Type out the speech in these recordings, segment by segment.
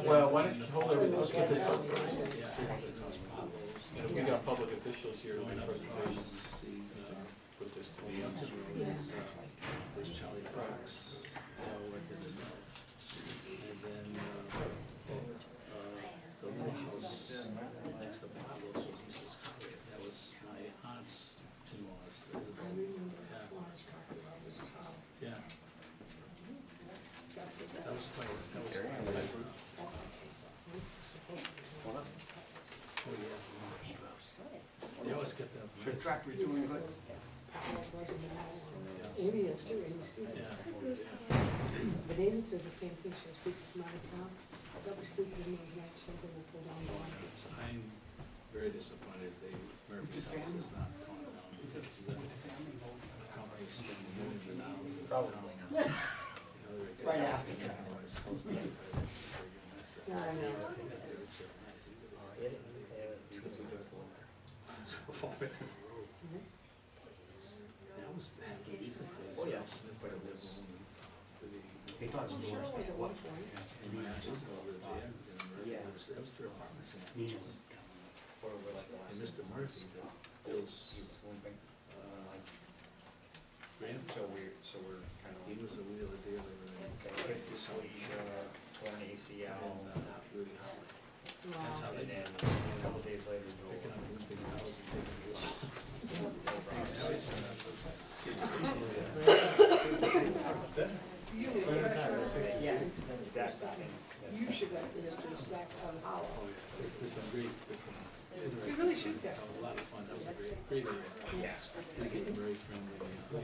Well, why don't you hold everything, let's get this done first. And if we got public officials here to make presentations, put this to the answer. There's Charlie Fox, working in that. And then, the little house next to Pablo's was Mrs. Harriet. That was my aunt's in-laws. Yeah. That was quite a group. Oh, yeah. They always kept that. Sure, tractor's doing good. Amy is too, Amy's good. Yeah. But Amy says the same thing, she has people from out of town, they'll be sleeping in those nights, something will pull down the line. I'm very disappointed Murphy's house is not torn down because the company spending millions of dollars. Probably not. Right after. Yeah, I know. That was half a decent place. Oh, yeah. Smith lives on He thought it was Sure was at one point. and my sister lived there, and Murphy lives there. That was 3 apartments in that house. And Mr. Murphy builds, So we're kind he was a wheeler dealer in hip displaced, torn ACL, Rudy Holland. Wow. That's how they and did then a couple days later, picking up his big house and taking wheels. Yeah, exactly. You should have the history of Stacks on Hollow. There's some great, You really should have. a lot of fun. That was a great idea. Yes. Very friendly. Right,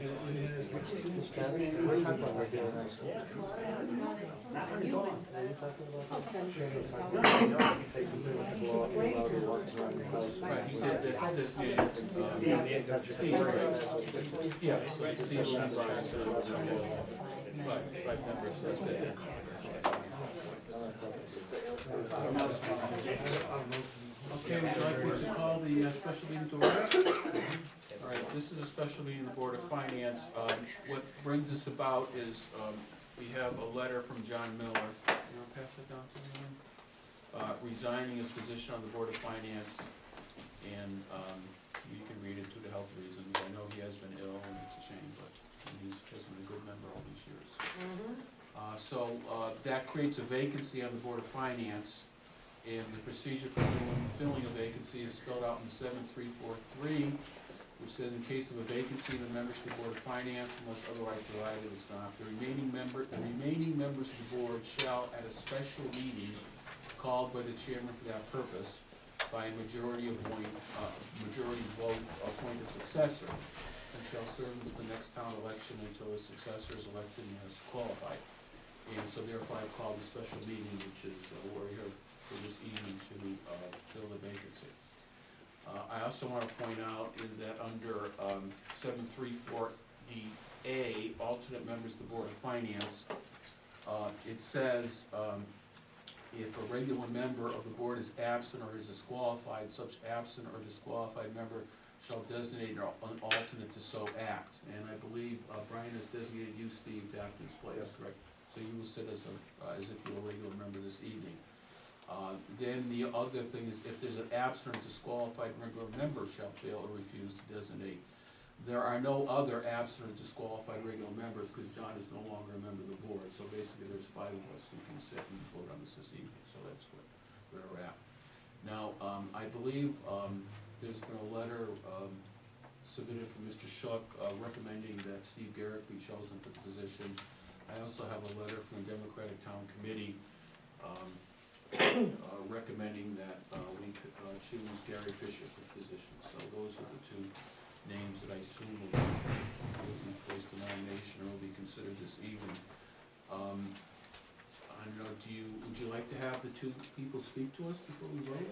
he did this meeting, yeah, Steve Right, it's like number, so that's it. Okay, would you like me to call the special meeting to order? All right, this is a special meeting of the Board of Finance. What brings us about is, we have a letter from John Miller. You want to pass it down to me? Resigning his position on the Board of Finance, and, you can read it to the health reasons. I know he has been ill, and it's a shame, but he's been a good member all these years. So that creates a vacancy on the Board of Finance, and the procedure for filling a vacancy is spelled out in 7343, which says in case of a vacancy in the membership of the Board of Finance, unless otherwise provided, it's not. The remaining members of the board shall, at a special meeting called by the chairman for that purpose, by a majority vote, appoint a successor, and shall serve until the next town election until a successor is elected and has qualified. And so therefore I call the special meeting, which is, we're here for this evening to fill the vacancy. I also want to point out is that under 734DA, alternate members of the Board of Finance, it says if a regular member of the board is absent or is disqualified, such absent or disqualified member shall designate an alternate to so act. And I believe Brian has designated you, Steve, to act in his place, correct? So you will sit as if you're a regular member this evening. Then the other thing is if there's an absent or disqualified regular member shall fail or refuse to designate. There are no other absent or disqualified regular members because John is no longer a member of the board. So basically there's 5 of us who can sit and vote on this evening. So that's where we're at. Now, I believe there's been a letter submitted from Mr. Shuck recommending that Steve Garrett be chosen for the position. I also have a letter from the Democratic Town Committee recommending that we choose Gary Fisher for the position. So those are the 2 names that I assume will be placed in nomination or will be considered this evening. I don't know, would you like to have the 2 people speak to us before we vote?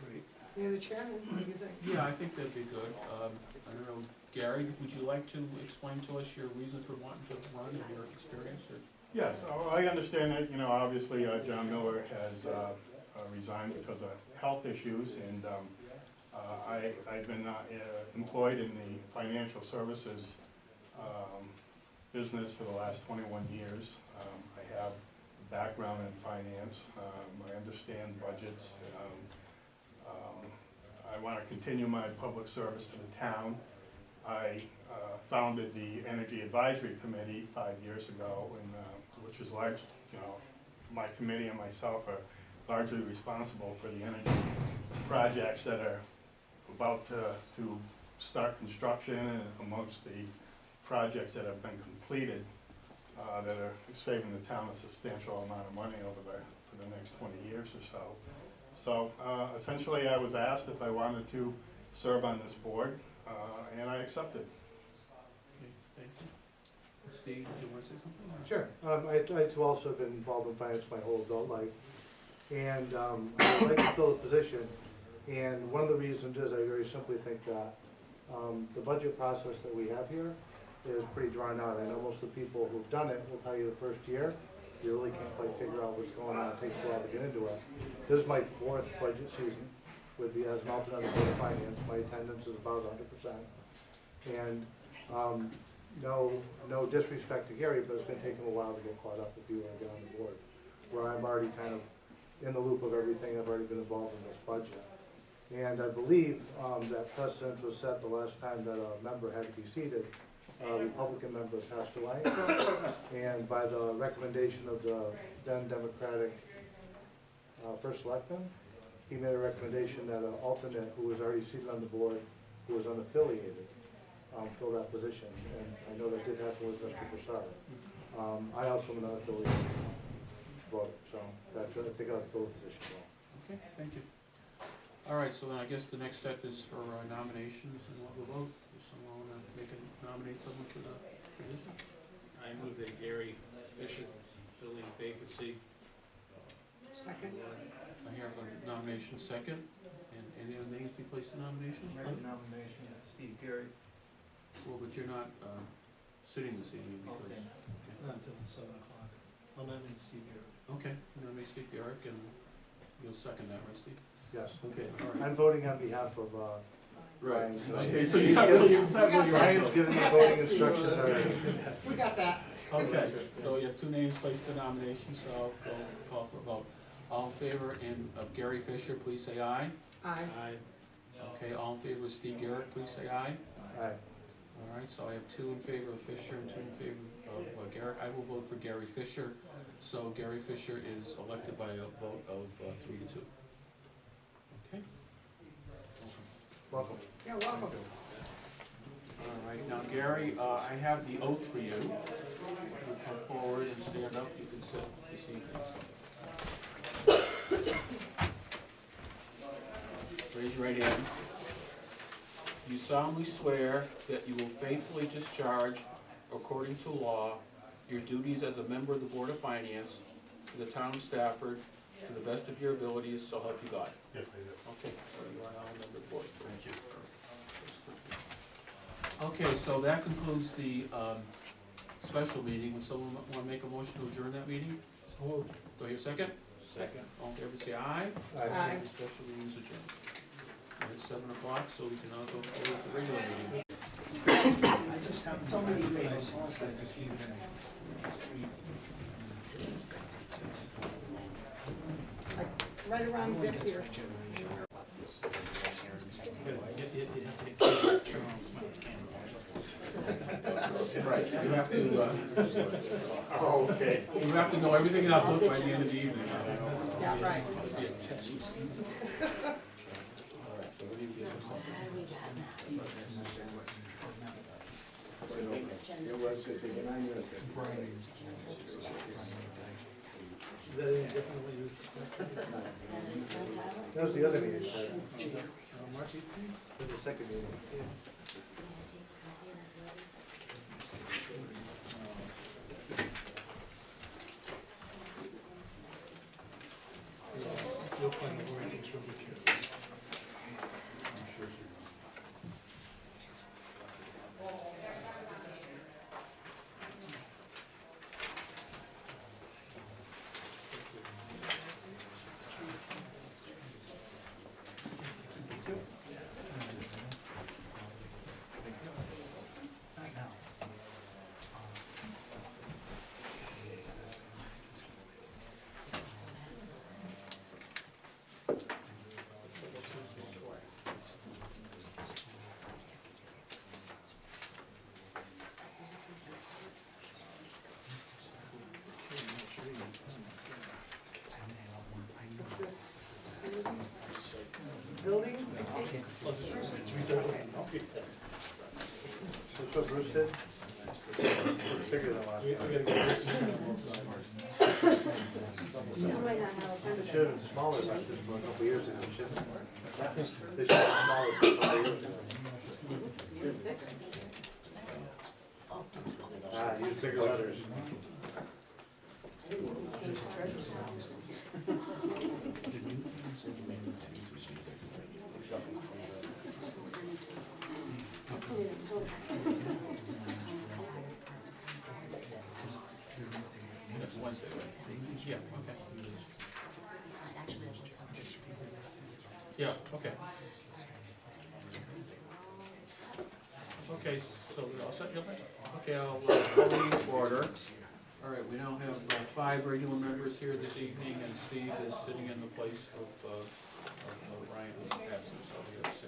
Great. You're the chairman, what do you think? Yeah, I think that'd be good. I don't know, Gary, would you like to explain to us your reason for wanting to run and your experience? Or? Yes, I understand that, obviously John Miller has resigned because of health issues, and I've been employed in the financial services business for the last 21 years. I have a background in finance. I understand budgets. I want to continue my public service to the town. I founded the Energy Advisory Committee 5 years ago, and, which is large, my committee and myself are largely responsible for the energy projects that are about to start construction, and amongst the projects that have been completed that are saving the town a substantial amount of money for the next 20 years or so. So essentially I was asked if I wanted to serve on this board, and I accepted. Okay, thank you. Steve, did you want to say something? Sure. I too also have been involved in finance my whole adult life. And I would like to fill the position. And one of the reasons is I very simply think that the budget process that we have here is pretty drawn out. I know most of the people who've done it will tell you the first year, you really can't quite figure out what's going on. It takes a while to get into it. This is my 4th budget season with the, as an alternate on the Board of Finance. My attendance is about 100%. And no disrespect to Gary, but it's going to take him a while to get caught up if you want to get on the board. Where I'm already kind of in the loop of everything. I've already been involved in this budget. And I believe that precedent was set the last time that a member had to be seated. Republican member passed away. And by the recommendation of the then Democratic first selectman, he made a recommendation that an alternate who was already seated on the board, who was unaffiliated, fill that position. And I know that did happen with Mr. Broussard. I also am an unaffiliated voter, so that's, I think I'll fill the position well. Okay, thank you. All right, so then I guess the next step is for nominations and what we'll vote. Does someone want to nominate someone for the position? I move that Gary Fisher fill the vacancy. Second. I hear a nomination second. And any other names be placed in nomination? Nomination, Steve Gary. Well, but you're not sitting this evening because. Okay. Not until 7 o'clock. I'll nominate Steve Gary. Okay, nominate Steve Garrick, and you'll second that, right, Steve? Yes. Okay, all right. I'm voting on behalf of Right. Ryan. Okay, so you're not really, it's not really your Ryan's vote. giving me voting instructions already. We got that. Okay, so you have 2 names placed for nomination, so I'll go call for a vote. All in favor of Gary Fisher, please say aye. Aye. Aye. Okay, all in favor of Steve Garrick, please say aye. Aye. All right, so I have 2 in favor of Fisher and 2 in favor of Garrick. I will vote for Gary Fisher, so Gary Fisher is elected by a vote of 3-2. Okay? Welcome. Yeah, welcome. All right, now Gary, I have the oath for you. You come forward and stand up, you can sit this evening. Raise your right hand. You solemnly swear that you will faithfully discharge, according to law, your duties as a member of the Board of Finance for the town of Stafford to the best of your abilities, so help you God. Yes, I do. Okay, so you are now a member of the board. Thank you. Okay, so that concludes the special meeting. Would someone want to make a motion to adjourn that meeting? So Do I hear a second? Second. All in favor, say aye. Aye. The special meeting is adjourned. And it's 7 o'clock, so we can now go forward with the regular meeting. I just have so many things. I just need Right around the dip here. Right, you have to, Oh, okay. you have to know everything in our book by the end of the evening. Yeah, right. Is that any different than what you requested? That was the other meeting, March 18th? the second meeting. You'll find the warranties from the buildings. That's what Bruce did? Bigger than last time. You might not have They time. should have been smaller like this a couple years ago, shouldn't they? They should have been smaller a couple years ago. This fix. Ah, use bigger letters. Next Wednesday, right? Yeah, okay. Yeah, okay. Okay, so we're all set, Gilbert? Okay, I'll call the meeting to order. All right, we now have 5 regular members here this evening, and Steve is sitting in the place of Ryan, who's absent, so we have 6.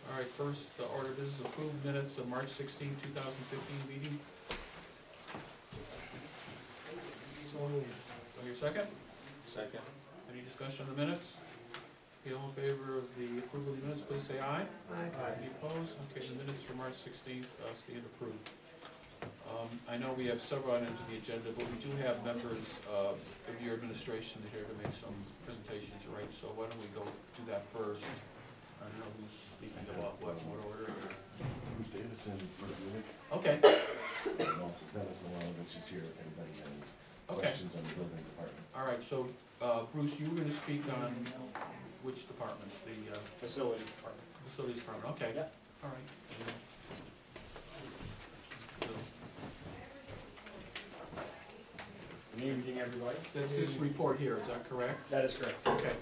All right, first, order of business, approved minutes of March 16, 2015 meeting. So moved. Do I hear a second? Second. Any discussion on the minutes? Okay, all in favor of the approval of the minutes, please say aye. Any opposed? Okay, the minutes for March 16th stand approved. I know we have several items on the agenda, but we do have members of your administration here to make some presentations, right? So why don't we go do that first? I don't know who's speaking about what order. Bruce Davison, Bruce Okay, and also Dennis Milanovich is here if anybody has any okay. questions on the building department. All right, so Bruce, you were going to speak on which departments? The Facility department. facilities department, okay. Yep. All right. Good evening, everybody. That's this report here, is that correct? That is correct. Okay.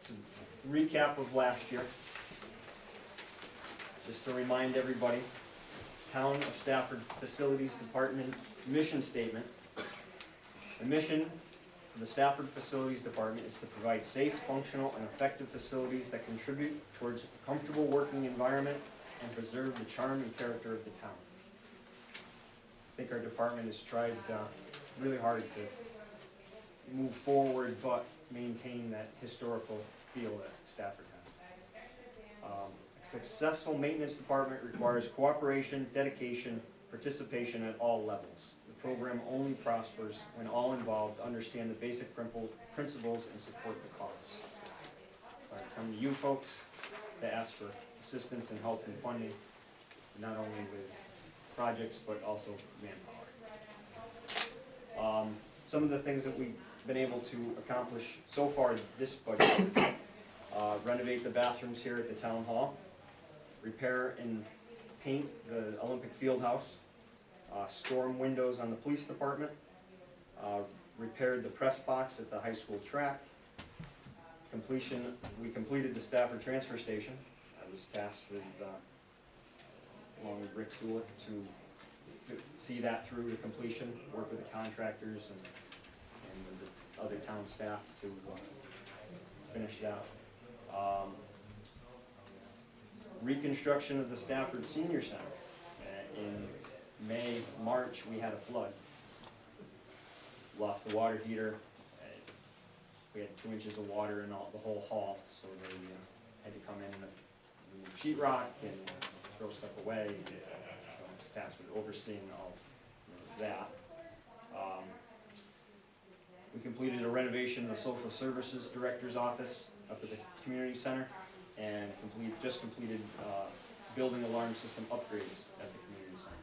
It's a recap of last year. Just to remind everybody, Town of Stafford Facilities Department mission statement. The mission of the Stafford Facilities Department is to provide safe, functional, and effective facilities that contribute towards a comfortable working environment and preserve the charm and character of the town. I think our department has tried really hard to move forward but maintain that historical feel that Stafford has. A successful maintenance department requires cooperation, dedication, participation at all levels. The program only prospers when all involved understand the basic principles and support the cause. I come to you folks to ask for assistance and help in funding, not only with projects but also manpower. Some of the things that we've been able to accomplish so far this budget: renovate the bathrooms here at the town hall, repair and paint the Olympic field house, storm windows on the police department, repaired the press box at the high school track. We completed the Stafford transfer station. I was tasked with, along with Rick Stewart, to see that through to completion, work with the contractors and with the other town staff to finish that. Reconstruction of the Stafford Senior Center. In May, March, we had a flood. Lost the water heater. We had 2 inches of water in the whole hall, so they had to come in and remove sheetrock and throw stuff away. So I was tasked with overseeing all of that. We completed a renovation of the Social Services Director's office up at the community center, and just completed building alarm system upgrades at the community center.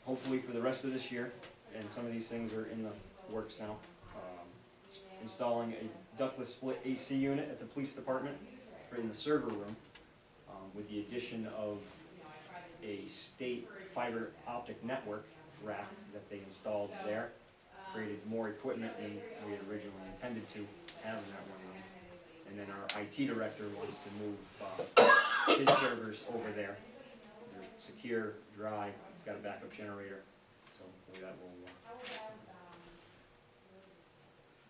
Hopefully for the rest of this year, and some of these things are in the works now, installing a ductless split AC unit at the police department in the server room, with the addition of a state fiber optic network rack that they installed there. Created more equipment than we had originally intended to have in that one room. And then our IT director wants to move his servers over there. They're secure, dry, it's got a backup generator, so hopefully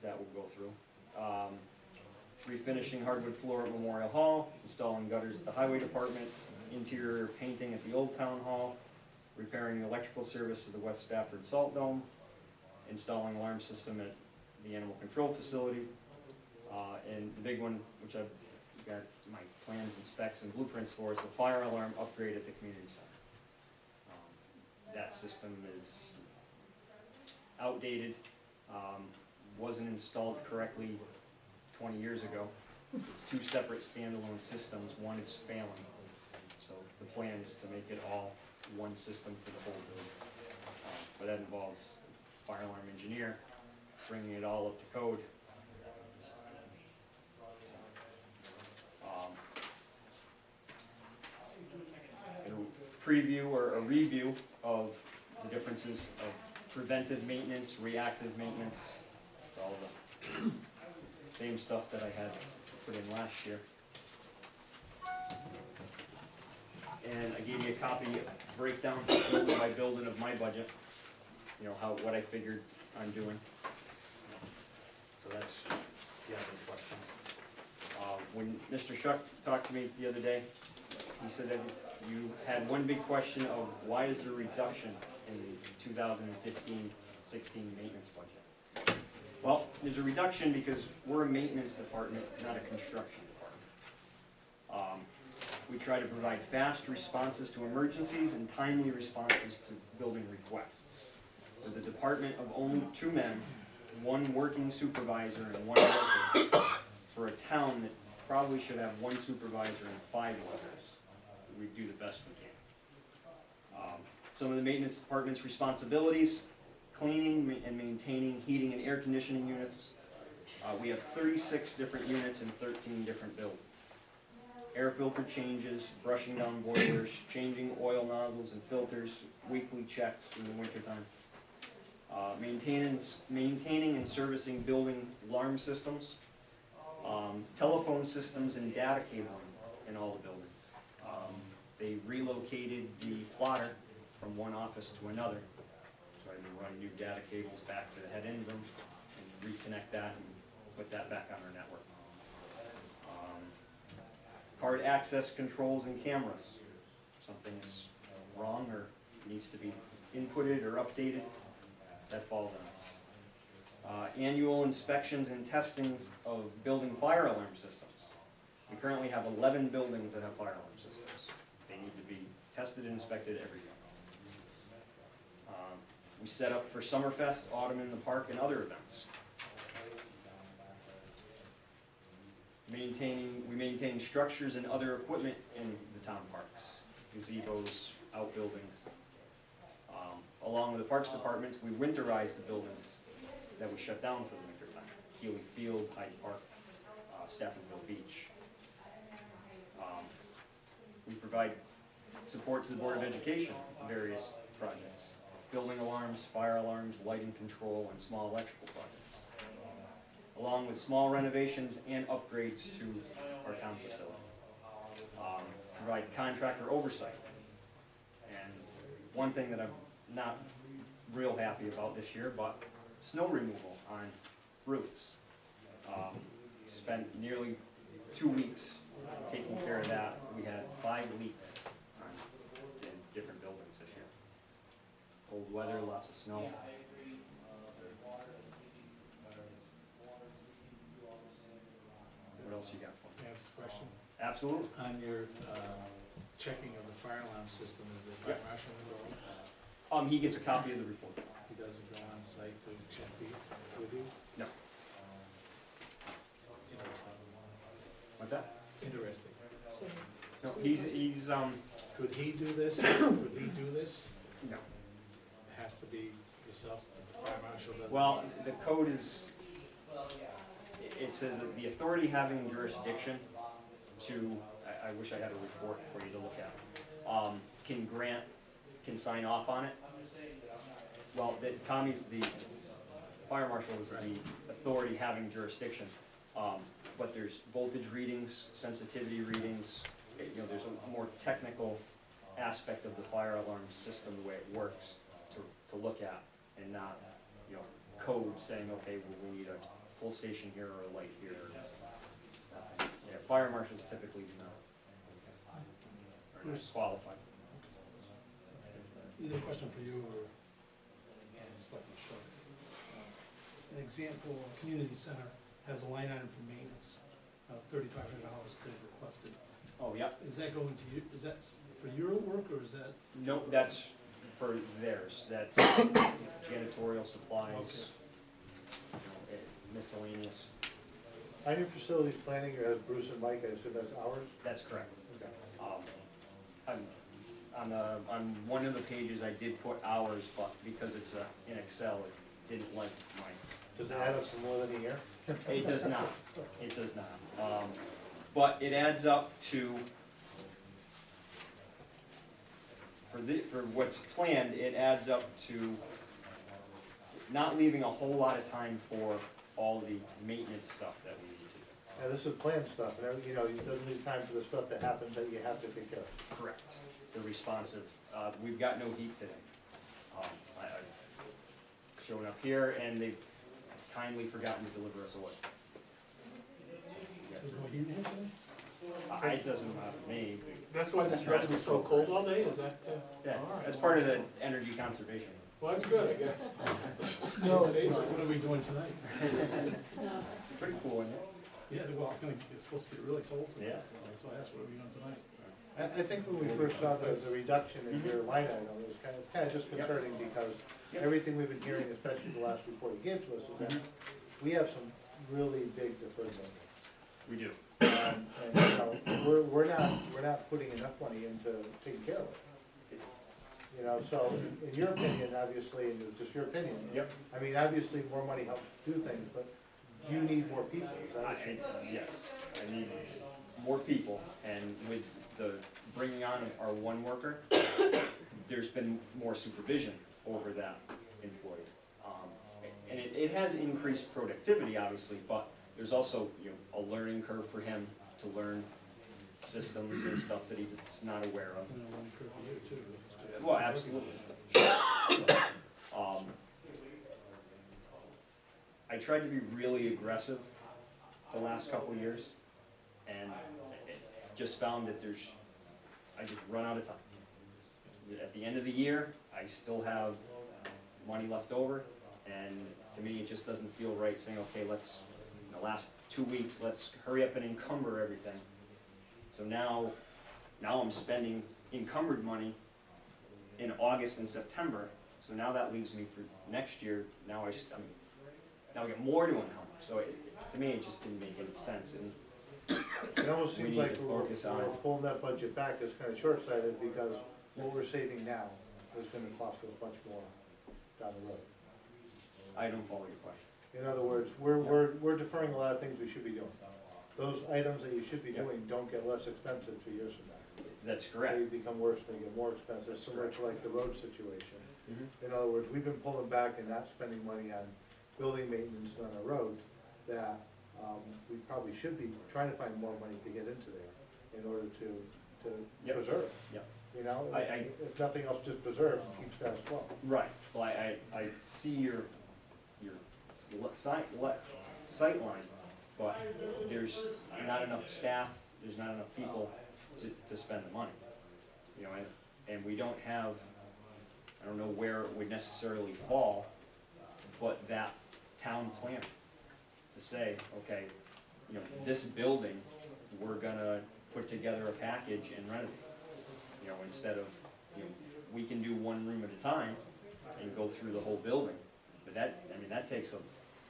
that will go through. Refinishing hardwood floor at Memorial Hall, installing gutters at the highway department, interior painting at the old town hall, repairing the electrical service of the West Stafford Salt Dome, installing alarm system at the animal control facility. And the big one, which I've got my plans and specs and blueprints for, is the fire alarm upgrade at the community center. That system is outdated, wasn't installed correctly 20 years ago. It's two separate standalone systems, one is failing. So the plan is to make it all one system for the whole building. But that involves fire alarm engineer, bringing it all up to code. A preview or a review of the differences of preventive maintenance, reactive maintenance. It's all the same stuff that I had put in last year. And I gave you a copy, breakdown building by building of my budget. You know, what I figured on doing. So that's, if you have any questions. When Mr. Shuck talked to me the other day, he said that you had one big question of why is there a reduction in the 2015-16 maintenance budget? Well, there's a reduction because we're a maintenance department, not a construction department. We try to provide fast responses to emergencies and timely responses to building requests. With a department of only 2 men, 1 working supervisor and 1 worker, for a town that probably should have 1 supervisor and 5 workers, we do the best we can. Some of the maintenance department's responsibilities: cleaning and maintaining heating and air conditioning units. We have 36 different units in 13 different buildings. Air filter changes, brushing down boilers, changing oil nozzles and filters, weekly checks in the wintertime. Maintaining and servicing building alarm systems, telephone systems and data cabling in all the buildings. They relocated the plotter from one office to another, so I had to run new data cables back to the head end of them and reconnect that and put that back on our network. Card access controls and cameras. If something is wrong or needs to be inputted or updated, that falls on us. Annual inspections and testings of building fire alarm systems. We currently have 11 buildings that have fire alarm systems. They need to be tested and inspected every year. We set up for Summerfest, Autumn in the Park, and other events. We maintain structures and other equipment in the town parks, gazebos, outbuildings. Along with the Parks Department, we winterize the buildings that we shut down for the winter time. Healy Field, Hyde Park, Staffordville Beach. We provide support to the Board of Education in various projects. Building alarms, fire alarms, lighting control, and small electrical projects. Along with small renovations and upgrades to our town facility. Provide contractor oversight. And one thing that I'm not real happy about this year, but snow removal on roofs. Spent nearly 2 weeks taking care of that. We had 5 leaks in different buildings this year. Cold weather, lots of snow. What else you got for me? May I ask a question? Absolutely. On your checking of the fire alarm system, is the fire marshal involved? He gets a copy of the report. He doesn't go on site to check these with you? No. Interesting. What's that? Interesting. So, No, he's Could he do this? Could he do this? no. It has to be yourself, the fire marshal doesn't? Well, the code is, it says that the authority having jurisdiction to, I wish I had a report for you to look at, can sign off on it. Well, Tommy's the, fire marshal is the authority having jurisdiction, but there's voltage readings, sensitivity readings, there's a more technical aspect of the fire alarm system, the way it works, to look at, and not, code saying, okay, well, we need a pull station here or a light here. Yeah, fire marshals typically do not, are not qualified. Either a question for you or Selectman Shuck. an example, a community center has a line item for maintenance of $3,500 they've requested. Oh, yeah, Is that going to you, is that for your work, or is that? nope, that's for theirs, that's janitorial supplies, miscellaneous, On your facilities planning, it has Bruce and Mike, I assume that's ours? that's correct. Okay. On one of the pages, I did put hours, but because it's in Excel, it didn't like mine. Does it add up to more than a year? It does not, it does not. But it adds up to, for what's planned, it adds up to not leaving a whole lot of time for all the maintenance stuff that we need to do. Yeah, this is planned stuff, and, you know, it doesn't leave time for the stuff that happens that you have to take care of. Correct. They're responsive. We've got no heat today. I've shown up here and they've kindly forgotten to deliver us a wood. There's no heat in here today? It doesn't matter to me. That's why this building is so cold all day, is that, Yeah, all right. that's part of the energy conservation. Well, that's good, I guess. No, it's not. What are we doing tonight? Pretty cool, isn't it? Yeah, well, it's supposed to get really cold tonight, Yeah. so that's why I asked what are we doing tonight? I think when we first saw the reduction in your line item, it was kind of disconcerting because Yep. everything we've been hearing, especially the last report you gave to us, is that we have some really big deferred maintenance. We do. And, you know, we're not putting enough money into taking care of it. You know, so in your opinion, obviously, and it's just your opinion. Yep. I mean, obviously, more money helps do things, but you need more people, is that? Yes, I need more people, and with the bringing on of our one worker, there's been more supervision over that employee. And it has increased productivity, obviously, but there's also, you know, a learning curve for him to learn systems and stuff that he's not aware of. And a learning curve for you too. just to- Well, absolutely. I tried to be really aggressive the last couple of years, and just found that I just run out of time. At the end of the year, I still have money left over, and to me, it just doesn't feel right saying, okay, let's, in the last 2 weeks, let's hurry up and encumber everything. So now I'm spending encumbered money in August and September, so now that leaves me for next year, now I get more to encumber. So to me, it just didn't make any sense, and It almost We seems need like to we're focus on- pulling that budget back is kind of short-sighted because what we're saving now is gonna cost us much more down the road. I don't follow your question. In other words, we're deferring a lot of things we should be doing. Those items that you should be Yeah. doing don't get less expensive 2 years from now. That's They correct. become worse, they get more expensive, similar to like the road situation. Mhm. In other words, we've been pulling back and not spending money on building maintenance on our roads that, we probably should be trying to find more money to get into there in order to Yep. preserve. Yep. You know, I- if nothing else, just preserve and keep status quo. Right, well, I see your sight line, but there's not enough staff, there's not enough people to spend the money. You know, and we don't have, I don't know where it would necessarily fall, but that town plan to say, okay, you know, this building, we're gonna put together a package and renovate. You know, instead of, you know, we can do one room at a time and go through the whole building. But that takes a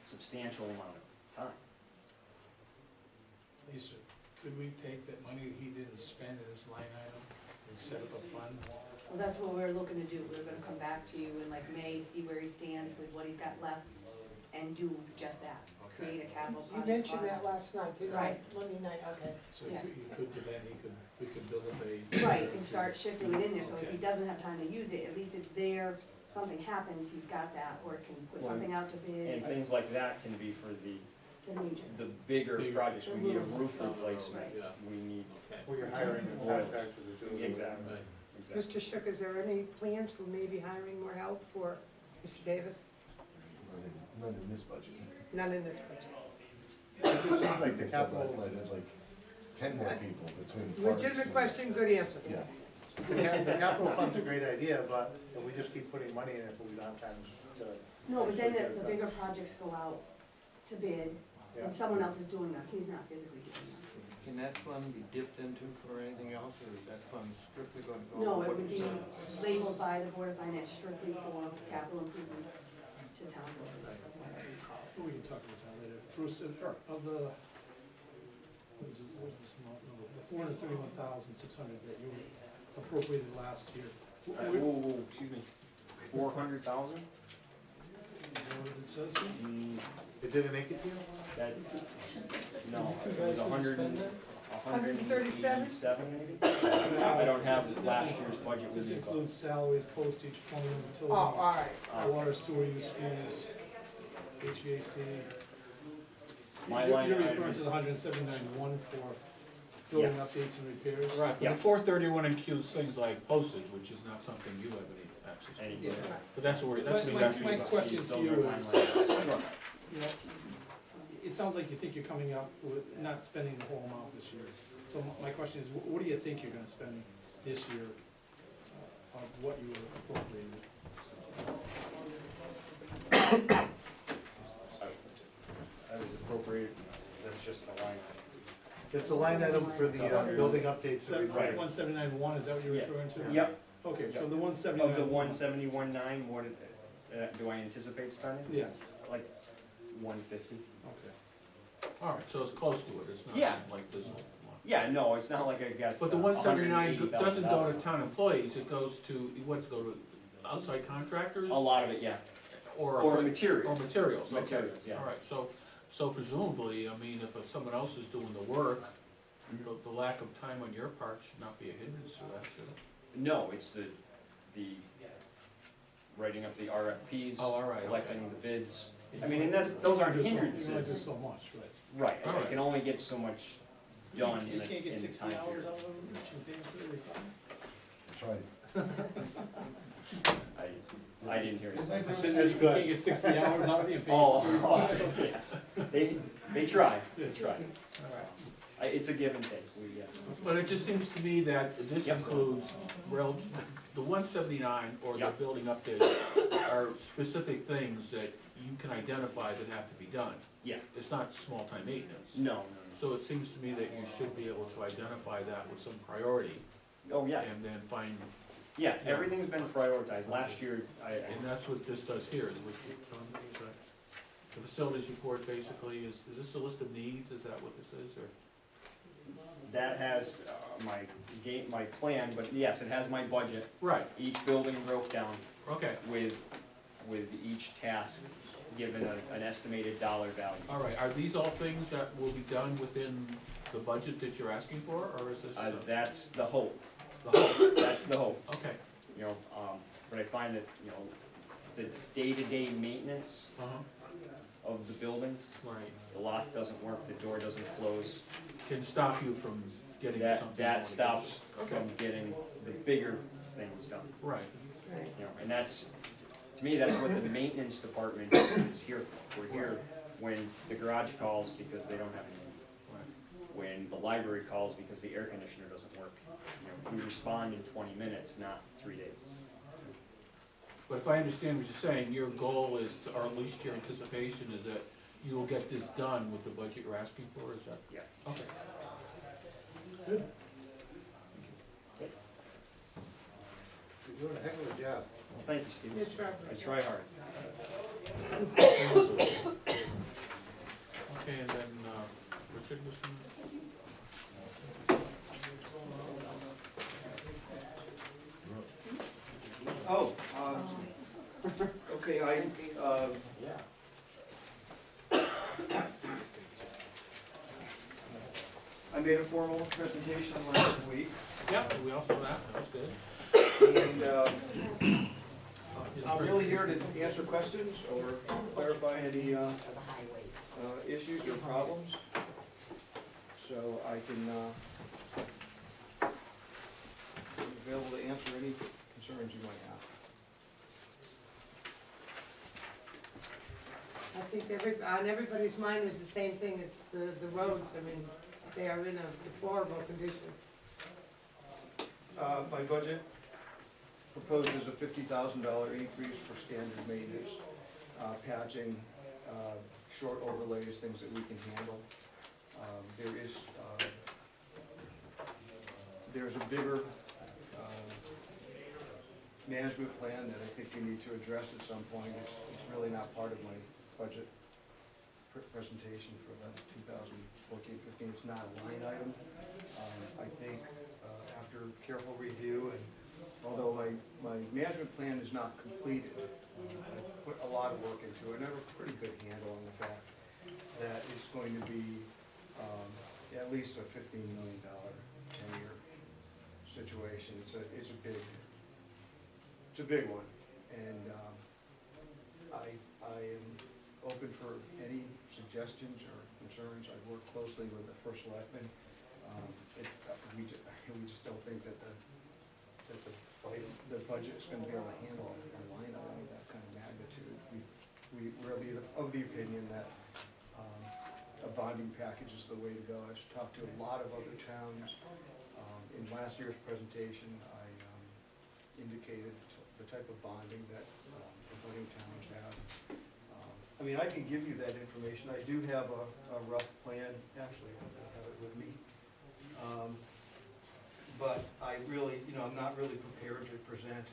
substantial amount of time. Lisa, could we take that money that he didn't spend in this line item and set up a fund? Well, that's what we're looking to do. We're gonna come back to you in like May, see where he stands with what he's got left, and do just that, create a capital You project mentioned fund. that last night, didn't you? Right. Monday night, okay. So Yeah. we could build up a. Right, and start shifting it in there, so if he doesn't have time to use it, at least it's there, something happens, he's got that, or can put Well, something out to And bid, things like that can be for the major. bigger Bigger. projects. We need a roof Right. replacement, Yeah. we need, Where you're hiring a Oil. contractor to do it. Exactly. exactly. Mr. Shook, is there any plans for maybe hiring more help for Mr. Davis? None in this budget. None in this budget. It just seems like the I said last capital, night, I had like 10 more people between parks. Legitimate and- question, good answer. Yeah. the capital fund's a great idea, but if we just keep putting money in it, but we don't have time to No, but then the bigger projects go out to bid, Yeah. and someone else is doing them, he's not physically doing them. Can that fund be dipped into for anything else, or is that fund strictly gonna go? No, it would be labeled by the Board of Finance strictly for capital improvements to town buildings. We can talk about that later. Bruce, of the, what is it, what was this amount, no, the 431,600 that you appropriated last year. Whoa, excuse me, 400,000? Is that what it says here? It didn't make it to you? That, no, it was 137 maybe? I don't have last year's budget with This me. includes salaries, postage, plumbing, Oh, utilities, all right. water, sewer use fees, HVAC. My You're line you're item referring is- to the 179.1 for building updates and repairs? Right, but Yeah. the 431 includes things like postage, which is not something you have any access to. Any- Yeah. But that's what that's what he's My asking about. question to Those you are line is, items. you know, it sounds like you think you're coming up with not spending the whole amount this year. So my question is, what do you think you're gonna spend this year of what you appropriated? I was appropriated, that's just the line item. It's a line item for the building updates. and repairs. 179.1, is that what you're Yeah. referring to? Yep, Okay, so the of 179. the 171.9, what, do I anticipate spending? Yes, Like 150? okay. All right, so it's close to it, it's not Yeah. like this. Yeah, no, it's not like I got. But the 179 doesn't go to $180,000. town employees, it goes to, what's go to outside contractors? A lot of it, yeah, Or or equip- material. Or materials, okay. Materials, yeah. All right, so presumably, I mean, if someone else is doing the work, the lack of time on your part should not be a hindrance to that, should it? No, it's the writing up the RFPs, Oh, all right, okay. collecting the bids. I mean, and those aren't You only do hindrances. so much, right? Right, All I right. can only get so much done You in a, can't get in a 60 time hours period. out of them, Rich, and pay them 35? That's right. I didn't hear you. I said, you can't get 60 hours out of them and pay them Oh, 35? yeah. They try, Yeah. they try. All right. It's a give and take, yeah. But it just seems to me that this Yep. includes, the 179 or the Yep. building updates are specific things that you can identify that have to be done. Yeah. It's not small-time maintenance. No, So it seems to me that you should be able to identify that with some priority no, oh, yeah, and then find, yeah, everything's been prioritized. Last year, and that's what this does here, is what you, is that, the facilities report basically is this a list of needs, is that what this is, or? that has my plan, but yes, it has my budget. Right, Each building broke down okay, with each task given an estimated dollar value. all right, are these all things that will be done within the budget that you're asking for, or is this? That's the hope, The whole, that's the hope. okay, You know, but I find that, you know, the day-to-day maintenance of the buildings, right, the lock doesn't work, the door doesn't close, can stop you from getting something. you wanna that get stops to. from getting the bigger things done. Right, Right. You know, and that's, to me, that's what the maintenance department is here for. We're here when the garage calls because they don't have any, right. when the library calls because the air conditioner doesn't work. You know, we respond in 20 minutes, not 3 days. But if I understand what you're saying, your goal is to, or at least your anticipation is that you will get this done with the budget you're asking for, is that? Yeah. Okay. Good. You're doing a heck of a job. Well, thank you, Steve. Good job. I try hard. Okay, and then, Richard was from? Oh, okay, I made a formal presentation last week, Yeah, we also that was good. and I'm really here to answer questions or clarify any issues or problems. So I can be available to answer any concerns you might have. I think on everybody's mind is the same thing, it's the roads, I mean, they are in a deplorable condition. My budget proposes a $50,000 increase for standard maintenance. patching, short overlays, things that we can handle. There's a bigger management plan that I think we need to address at some point. It's really not part of my budget presentation for the 2014-15. It's not a line item. I think after careful review, and although my management plan is not completed, I put a lot of work into it, and I have a pretty good handle on the fact that it's going to be at least a $15 million 10-year situation. It's a big one, and I am open for any suggestions or concerns. I've worked closely with the first selectman. We just don't think that the budget is going to be able to handle a line item of that kind of magnitude. We're of the opinion that a bonding package is the way to go. I've talked to a lot of other towns. In last year's presentation, I indicated the type of bonding that the budding towns have. I mean, I can give you that information. I do have a rough plan. Actually, I don't have it with me. But I really, I'm not really prepared to present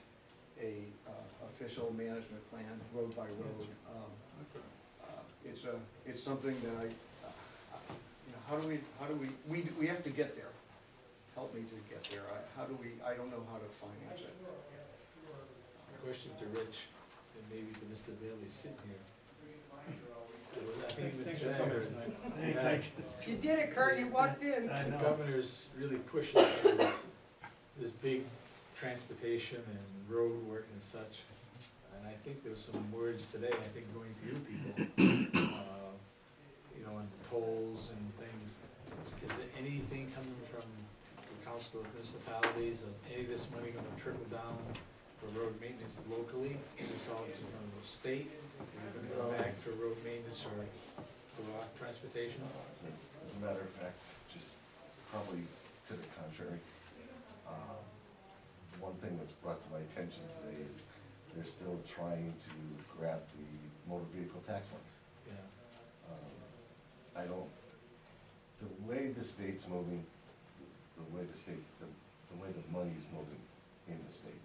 a official management plan, road by road. It's something that how do we have to get there. Help me to get there. I don't know how to finance it. Question to Rich, and maybe to Mr. Bailey sitting here. Thanks for coming tonight. Thanks. You did it, Kurt, you walked in. The governor's really pushing for this big transportation and road work and such. And I think there was some words today, I think going to you people, on tolls and things. Is there anything coming from the Council of Municipalities, of any of this money gonna trickle down for road maintenance locally? Is this all just from the state? Is it gonna go back to road maintenance or to transportation? As a matter of fact, just probably to the contrary. One thing that's brought to my attention today is they're still trying to grab the motor vehicle tax money. Yeah. The way the state's moving, the way the money's moving in the state,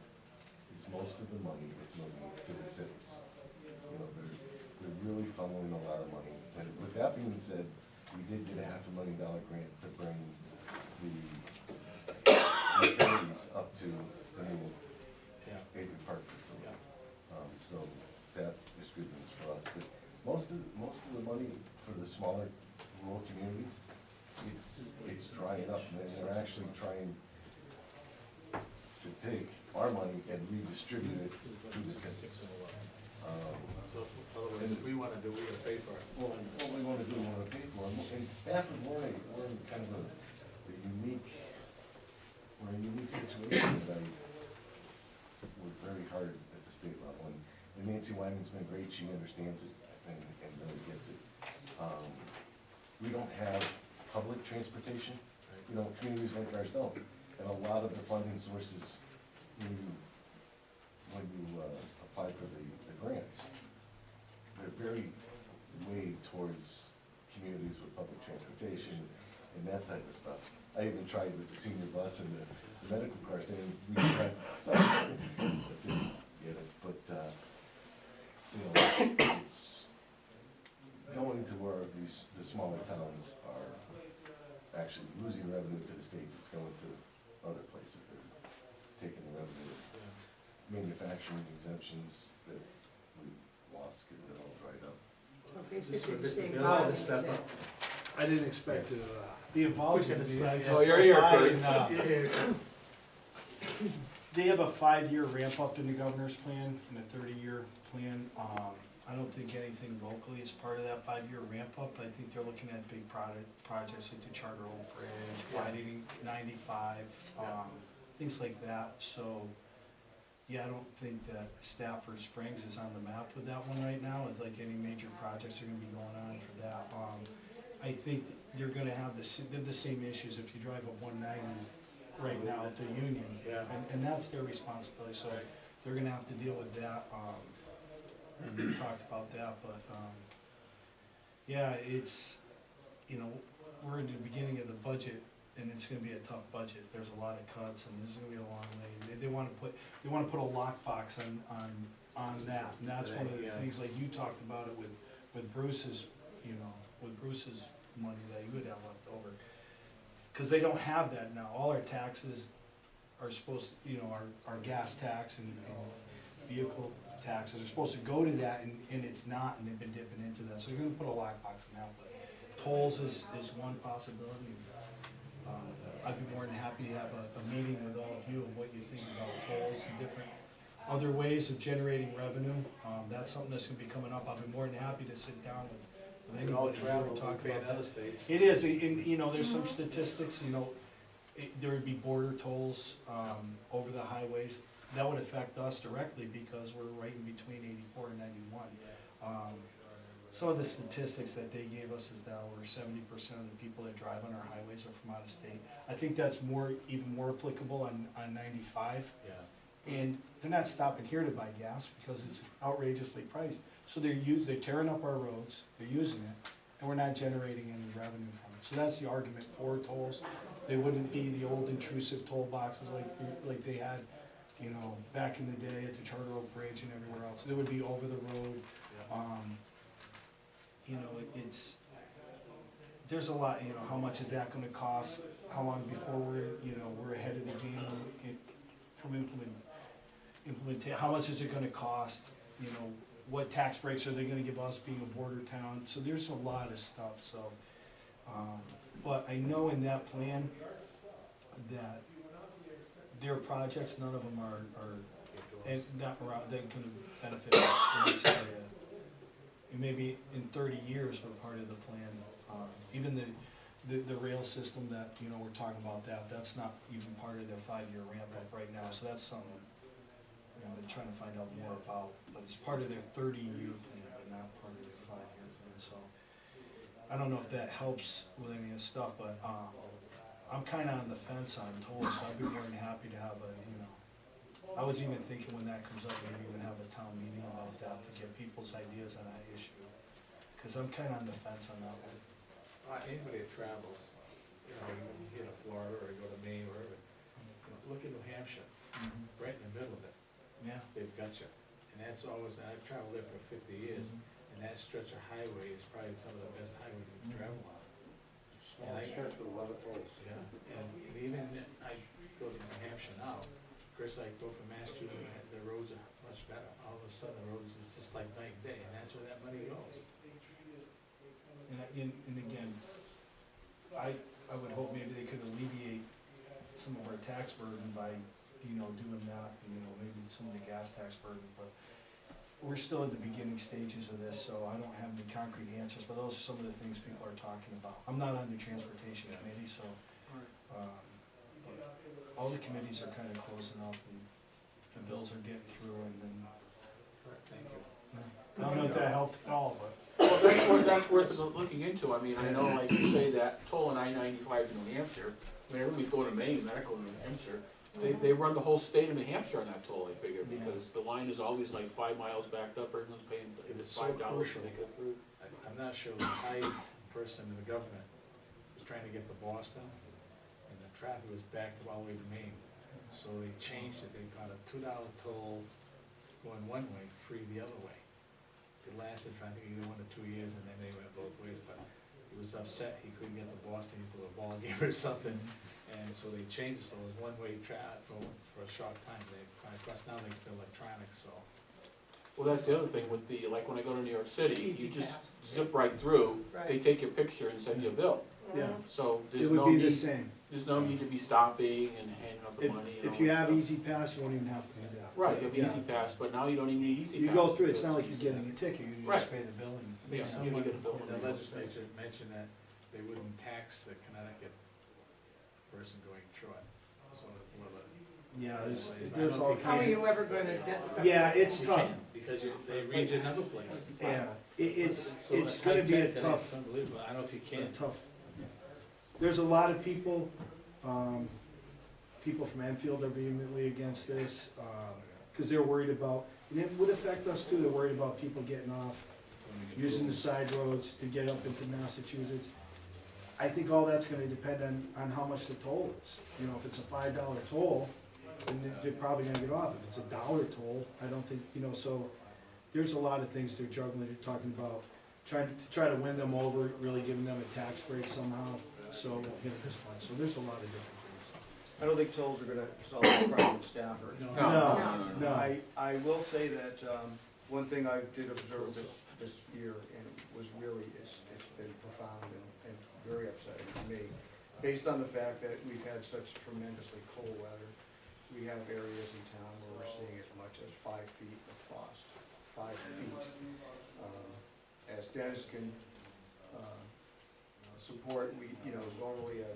is most of the money is moving to the cities. They're really funneling a lot of money. And with that being said, we did get a $500,000 grant to bring the utilities up to the new Avery Park facility. So that is good news for us. But most of the money for the smaller rural communities, it's drying up, and they're actually trying to take our money and redistribute it to the cities. So, in other words, if we wanna do, we gotta pay for it. Well, what we wanna do, we wanna pay for it. And Stafford, we're in kind of a unique situation that I work very hard at the state level. And Nancy Wyman's been great, she understands it and really gets it. We don't have public transportation, communities like ours don't. And a lot of the funding sources, when you apply for the grants, they're very weighed towards communities with public transportation and that type of stuff. I even tried with the senior bus and the medical car, saying we could have some, but didn't get it. But it's going to where the smaller towns are actually losing revenue to the state. It's going to other places. They're taking the revenue. Manufacturing exemptions that we lost because it all dried up. So This is basically, where you're Mr. saying Bill's had to God step is up. it. I didn't expect to Yes. be involved Quick in and this, but I sweet. just Oh, you're here, stopped by Kurt. and, they have a 5-year ramp up in the governor's plan and a 30-year plan. I don't think anything locally is part of that 5-year ramp up. I think they're looking at big projects like the Charter Oak Bridge, widening 95, things like that. So, yeah, I don't think that Stafford Springs is on the map with that one right now. It's like any major projects are gonna be going on for that. I think they're gonna have the same issues if you drive up 190 right now to Union. Yeah. And that's their responsibility, so they're gonna have to deal with that. and we talked about that, but, yeah, it's, you know, we're in the beginning of the budget, and it's gonna be a tough budget, there's a lot of cuts, and this is gonna be a long way. They wanna put a lockbox on that, and that's one of the things, like you talked about it with Bruce's, you know, with Bruce's money that he would have left over. Cause they don't have that now, all our taxes are supposed, you know, our gas tax and vehicle taxes are supposed to go to that, and it's not, and they've been dipping into that, so they're gonna put a lockbox in that, but tolls is one possibility. I'd be more than happy to have a meeting with all of you of what you think about tolls and different other ways of generating revenue. That's something that's gonna be coming up, I'll be more than happy to sit down with We all anybody here travel, and talk we pay about in that. other states. It is, and, you know, there's some statistics, you know, there would be border tolls, over the highways. That would affect us directly because we're right in between 84 and 91. Some of the statistics that they gave us is that over 70% of the people that drive on our highways are from out of state. I think that's even more applicable on 95. Yeah. And they're not stopping here to buy gas because it's outrageously priced. So they're tearing up our roads, they're using it, and we're not generating any revenue from it. So that's the argument for tolls. They wouldn't be the old intrusive toll boxes like they had, you know, back in the day at the Charter Oak Bridge and everywhere else. They would be over the road. You know, there's a lot, you know, how much is that gonna cost? How long before we're ahead of the game from implement, how much is it gonna cost? You know, what tax breaks are they gonna give us being a border town? So there's a lot of stuff, so. But I know in that plan that their projects, none of them are and not around, that can benefit us in this area. And maybe in 30 years we're part of the plan. Even the rail system that, you know, we're talking about that's not even part of their 5-year ramp up right now, so that's something I've been trying to find out more about. But it's part of their 30-year plan, but not part of their 5-year plan, so. I don't know if that helps with any of this stuff, but, I'm kinda on the fence on tolls, so I'd be more than happy to have I was even thinking when that comes up, maybe even have a town meeting about that to get people's ideas on that issue. Cause I'm kinda on the fence on that one. Anybody that travels, you know, you get to Florida or you go to Maine, wherever, you know, look at New Hampshire, right in the middle of it, Yeah. they've got you. And that's always, and I've traveled there for 50 years, and that stretch of highway is probably some of the best highway you can travel on. Small stretch with a lot of tolls. Yeah, and even, I go to New Hampshire now, of course, I go from Massachusetts, the roads are much better, all of a sudden the roads, it's just like night and day, and that's where that money goes. And again, I would hope maybe they could alleviate some of our tax burden by, you know, doing that, and, you know, maybe some of the gas tax burden, but we're still in the beginning stages of this, so I don't have any concrete answers, but those are some of the things people are talking about. I'm not on the transportation committee, so, all the committees are kinda closing up, and the bills are getting through, and then, Thank you. I don't know if that helped at all, but. Well, that's worth looking into. I mean, I know, like you say, that toll in I-95 in New Hampshire, I mean, everybody's going to Maine, medical in New Hampshire. They run the whole state of New Hampshire on that toll, I figure, because the line is always like 5 miles backed up, everyone's paying It's so $5 crucial. when they go through. I'm not sure the high person in the government was trying to get to Boston, and the traffic was backed all the way to Maine. So they changed it, they got a $2 toll going one way, free the other way. It lasted for, I think, either 1 or 2 years, and then they went both ways, but he was upset, he couldn't get to Boston to a ball game or something, and so they changed it, so it was one-way traffic for a short time. Of course, now they do electronics, so. Well, that's the other thing with the, like when I go to New York City, Easy you just pass. zip right through, they Right. take your picture and send you a bill. Yeah. So It there's would no be the need, same. there's no need to be stopping and handing out the money and all If you that have stuff. Easy Pass, you won't even have to do that. Right, you have Yeah. Easy Pass, but now you don't even need Easy Pass. You go through, it's because not like you're Easy getting a ticket, you Right. just pay the bill and. Yeah, you Someone get a bill in from the the legislature mentioned that they wouldn't tax the Connecticut person going through it. So, well, Yeah, I there's don't all think How are kinds you of, ever gonna yeah, it's you tough, can, because they read your number plate. yeah, it's So gonna be a high-tech today, tough, It's unbelievable, I don't know if you can. tough. There's a lot of people, people from Enfield are vehemently against this, cause they're worried about, And it would affect us too, they're worried about people getting off, using the side roads to get up into Massachusetts. I think all that's gonna depend on how much the toll is. You know, if it's a $5 toll, then they're probably gonna get off. If it's a $1 toll, I don't think, you know, so there's a lot of things they're juggling, they're talking about, try to win them over, really giving them a tax break somehow, so, you know, this one, so there's a lot of different I don't think tolls are gonna solve the problem in Stafford. things. No. No. I will say that, one thing I did observe this year, and it was really, it's been profound and very upsetting to me. Based on the fact that we've had such tremendously cold weather, we have areas in town where we're seeing as much as 5 feet of frost, 5 feet. As Dennis can, support, normally a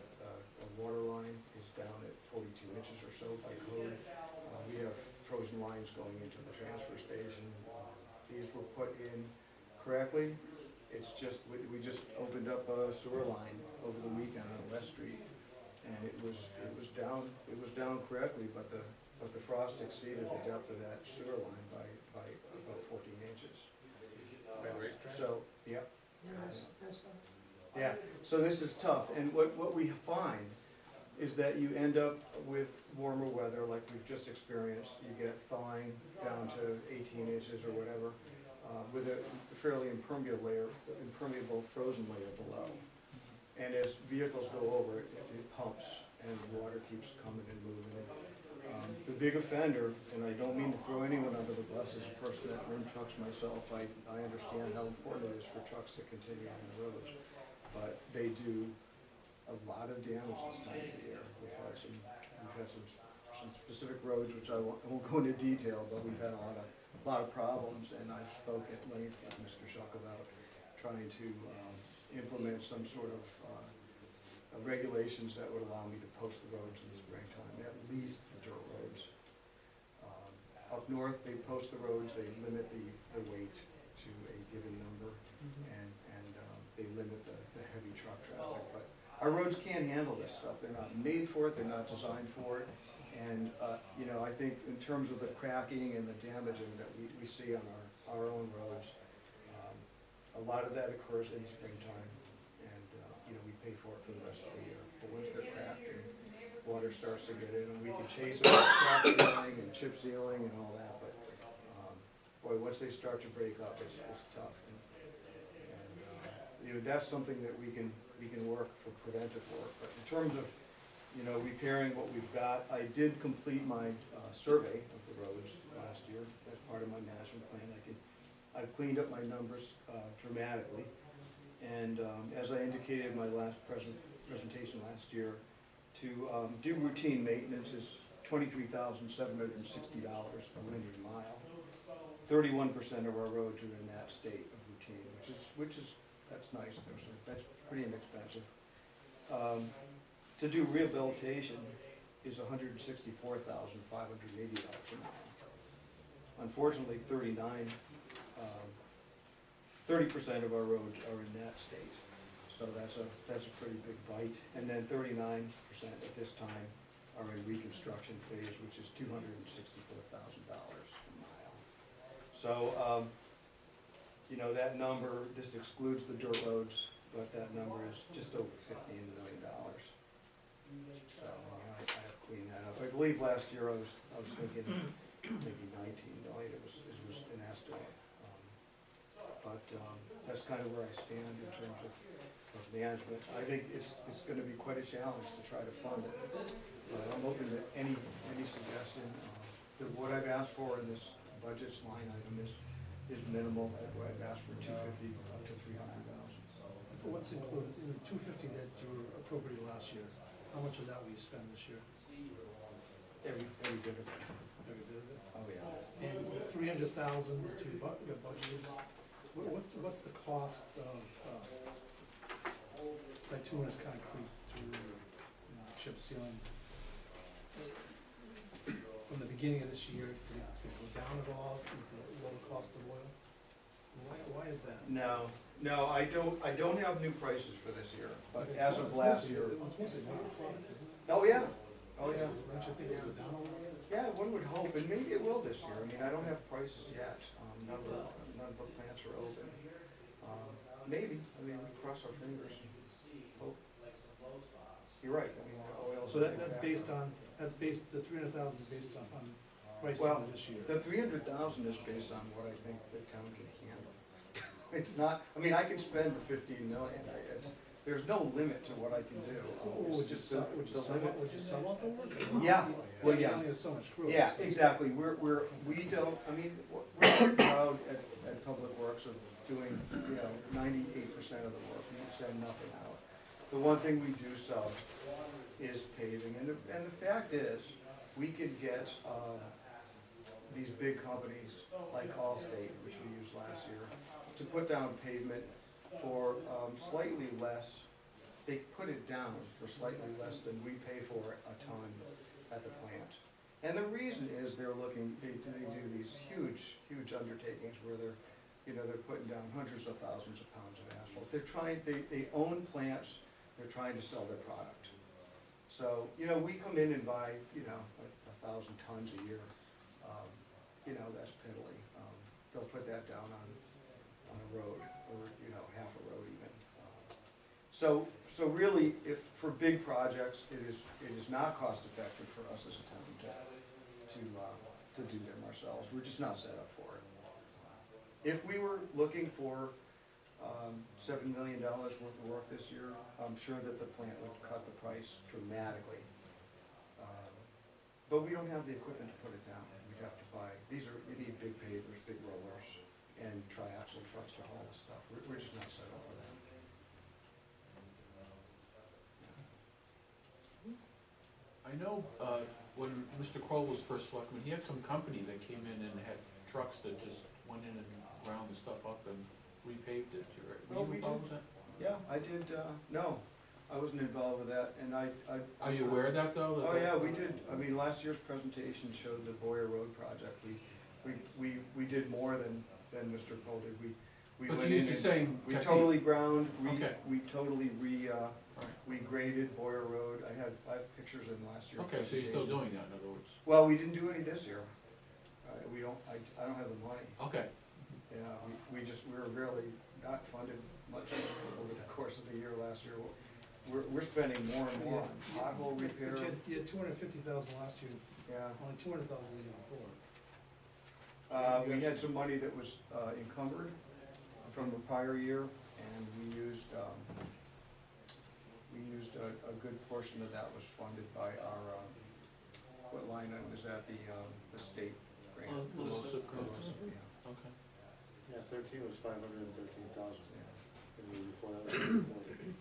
water line is down at 42 inches or so by code. We have frozen lines going into the transfer station. These were put in correctly. It's just, we just opened up a sewer line over the weekend on West Street, and it was down correctly, but the frost exceeded the depth of that sewer line by about 14 inches. So, yeah. Yeah, so this is tough, and what we find is that you end up with warmer weather like we've just experienced. You get thawing down to 18 inches or whatever, with a fairly impermeable frozen layer below. And as vehicles go over it, it pumps, and water keeps coming and moving. The big offender, and I don't mean to throw anyone under the bus, as a person that runs trucks myself, I understand how important it is for trucks to continue on the roads. But they do a lot of damage this time of the year. We've had some specific roads, which I won't go into detail, but we've had a lot of problems, and I've spoke at length with Mr. Shuck about trying to implement some sort of regulations that would allow me to post the roads in the springtime, at least the dirt roads. Up north, they post the roads, they limit the weight to a given number, and they limit the heavy truck traffic. But our roads can't handle this stuff. They're not made for it, they're not designed for it. And, I think in terms of the cracking and the damaging that we see on our own roads, a lot of that occurs in springtime, and, we pay for it for the rest of the year. But once they're cracked and water starts to get in, and we can chase them with crack sealing and chip sealing and all that, but, boy, once they start to break up, it's tough. And that's something that we can work for preventive work. But in terms of, repairing what we've got, I did complete my survey of the roads last year as part of my management plan. I've cleaned up my numbers dramatically, and as I indicated in my last presentation last year, to do routine maintenance is $23,760 a linear mile. 31% of our roads are in that state of routine, that's nice. That's pretty inexpensive. To do rehabilitation is $164,580 a mile. Unfortunately, 30% of our roads are in that state, so that's a pretty big bite. And then 39% at this time are in reconstruction phase, which is $264,000 a mile. So, that number, this excludes the dirt roads, but that number is just over $15 million. So, I have cleaned that up. I believe last year I was thinking maybe 19 million, it was an estimate. But that's kind of where I stand in terms of management. I think it's gonna be quite a challenge to try to fund it. But I'm open to any suggestion. What I've asked for in this budget's line item is minimal. I've asked for 250 up to 300,000. So what's included in the 250 that you appropriated last year? How much of that will you spend this year? Every bit of it. Every bit of it? Oh, yeah. And the 300,000 that you budgeted, what's the cost of bituminous concrete through chip sealing? From the beginning of this year, did it go down at all with the lower cost of oil? Why is that? No, I don't have new prices for this year, but as of last year. It's mostly one product, isn't it? Oh, yeah, Oh, yeah. Don't you think it would down a little bit? Yeah, one would hope, and maybe it will this year. I mean, I don't have prices yet. None of the plants are open. Maybe, I mean, we cross our fingers and hope. You're right, I mean, oil's. So a big that's factor. based on, the 300,000 is based on pricing Well, this year. the 300,000 is based on what I think the town can handle. It's not, I mean, I can spend the 15 million, there's no limit to what I can do. It's Would you just sub, the- would you the sub limit- out, would you sub out the work? Yeah, well, You yeah. only have so much crew. Yeah, exactly, we don't, I mean, we're very proud at Public Works of doing, 98% of the work, we send nothing out. The one thing we do sell is paving, and the fact is, we could get, these big companies like Allstate, which we used last year, to put down pavement for, slightly less. They put it down for slightly less than we pay for a ton at the plant. And the reason is they're looking, they do these huge undertakings where they're putting down hundreds of thousands of pounds of asphalt. They own plants, they're trying to sell their product. So, we come in and buy, 1,000 tons a year. That's piddly. They'll put that down on a road, or, half a road even. So really, if, for big projects, it is not cost effective for us as a town to do them ourselves. We're just not set up for it. If we were looking for $7 million worth of work this year, I'm sure that the plant would cut the price dramatically. But we don't have the equipment to put it down. We'd have to buy, you need big pavers, big rollers, and tri-axle trucks to haul the stuff. We're just not set up for that. I know, when Mr. Kroll was first selectman, he had some company that came in and had trucks that just went in and ground the stuff up and repaved it. Were you We involved did. with that? Yeah, I did, no, I wasn't involved with that, and I. Are you aware of that, though? Oh, yeah, we did, I mean, last year's presentation showed the Boyer Road project. We did more than Mr. Cole did. We But went you in used the and same we technique. totally ground, Okay. we totally Right. we graded Boyer Road. I have pictures in last year's Okay, so you're still presentation. doing that, in other words? Well, we didn't do any this year. I don't have the money. Okay. Yeah, we were really not funded much over the course of the year last year. We're spending more and more on pothole repair. But you had 250,000 last year, Yeah. only 200,000 the year before. We had some money that was encumbered from the prior year, and we used a good portion of that was funded by our, what line item is that, the state grant? LoSiP grant. Yeah, Okay. Yeah, 13 was 513,000, yeah. and the year before that was 340.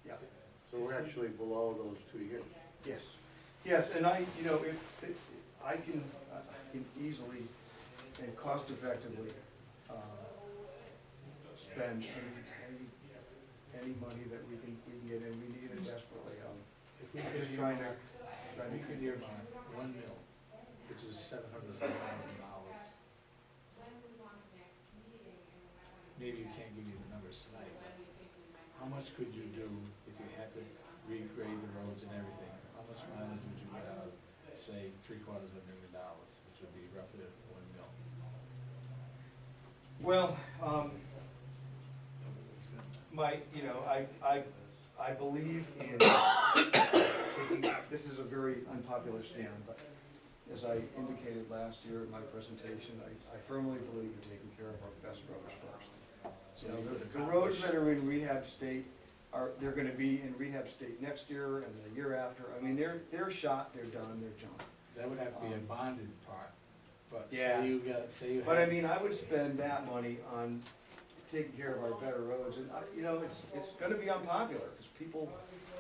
Yeah. So we're actually below those 2 years. Yes, and I can easily and cost effectively, spend any money that we can get, and we need it desperately. If we I'm could just trying to, earmark, we could earmark 1 mil, which is $707,000. Maybe you can't give me the numbers tonight, but how much could you do if you had to regrade the roads and everything? How much mileage would you get out of, say, $750,000, which would be roughly 1 mil? well, I believe in taking, this is a very unpopular stand, but as I indicated last year in my presentation, I firmly believe in taking care of our best roads first. So The roads that are in rehab state they're gonna be in rehab state next year and the year after. I mean, they're shot, they're done, they're junk. That would have to be a bonded part, but Yeah. say you But I had, mean, I would spend that money on taking care of our better roads, and it's gonna be unpopular, because people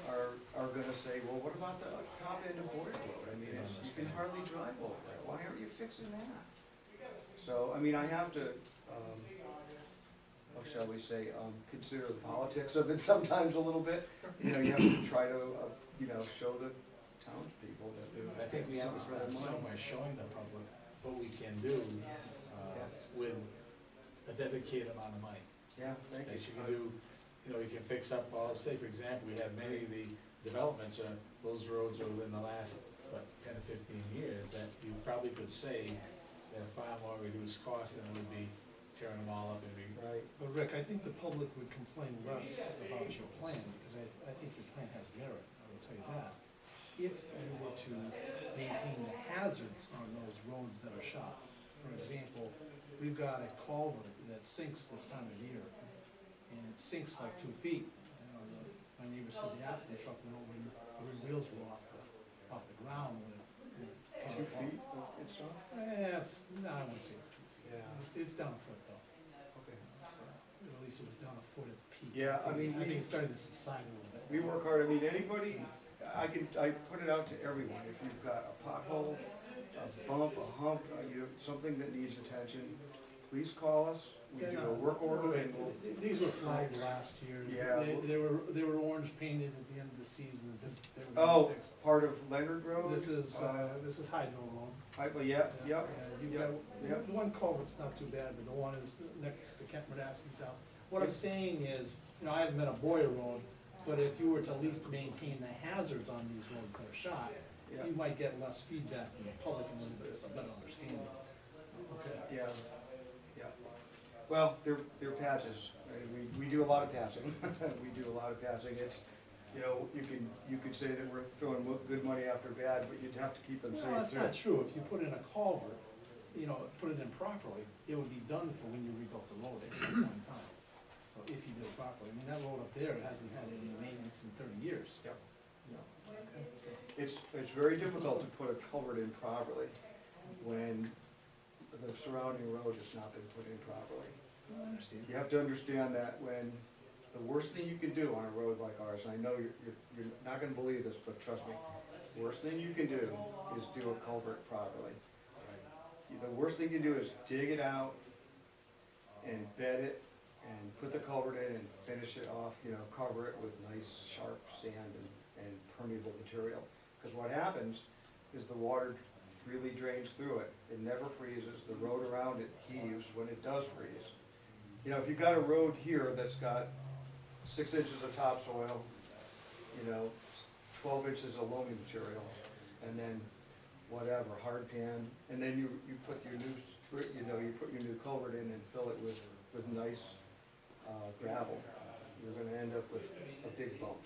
are gonna say, well, what about the top end of Boyer Road? I mean, you can hardly drive over there, why aren't you fixing that? So, I mean, I have to, how shall we say, consider the politics of it sometimes a little bit. You have to try to, show the townspeople that they're. I think we have to start something for their money. somewhere showing the public what we can do, Yes. with a dedicated amount of money. Yeah, thank That you. you can do, you can fix up, say for example, we have many of the developments are, those roads are within the last, what, 10 or 15 years, that you probably could save at a far more reduced cost than it would be tearing them all up and Right. But Rick, I think the public would complain less about your plan, because I think your plan has merit, I will tell you that. If you were to maintain the hazards on those roads that are shot. For example, we've got a culvert that sinks this time of year, and it sinks like 2 feet. You know, my neighbor said the aspen truck went over and the rear wheels were off the ground when it came 2 apart. feet, it's not? No, I wouldn't say it's 2 feet. Yeah. It's down a foot though. Okay. So, at least it was down a foot at the peak. Yeah, I mean, I think it's starting to subside a little bit. We work hard, I mean, anybody, I put it out to everyone, if you've got a pothole, a bump, a hump, something that needs attention, please call us, we do a work order and we'll. These were flagged last year. Yeah. They were orange painted at the end of the season as if they were Oh, gonna fix. part of Leonard Road? This is Hydro Road. Well, yeah, yeah, You've yeah, got, yeah. the one culvert's not too bad, but the one is next to Kent Radasky's house. What I'm saying is, I haven't been on Boyer Road, but if you were to at least maintain the hazards on these roads that are shot, Yeah. you might get less feedback from the public and a little bit of a better understanding. Okay. Yeah, yeah. Well, they're patches, right? We do a lot of patching, we do a lot of patching, it's, you could say that we're throwing good money after bad, but you'd have to keep them No, safe that's too. not true. If you put in a culvert, put it in properly, it would be done for when you rebuilt the road at some point in time. So if you did it properly, that road up there hasn't had any maintenance in 30 years. Yep. Okay, so, It's very difficult to put a culvert in properly when the surrounding road has not been put in properly. I understand. You have to understand that when, the worst thing you can do on a road like ours, and I know you're not gonna believe this, but trust me, the worst thing you can do is do a culvert properly. The worst thing you can do is dig it out and bed it and put the culvert in and finish it off, cover it with nice sharp sand and permeable material. Because what happens is the water freely drains through it, it never freezes, the road around it heaves when it does freeze. If you've got a road here that's got 6 inches of topsoil, 12 inches of loamy material, and then whatever, hard pan, and then you put your new culvert in and fill it with nice gravel, you're gonna end up with a big bump.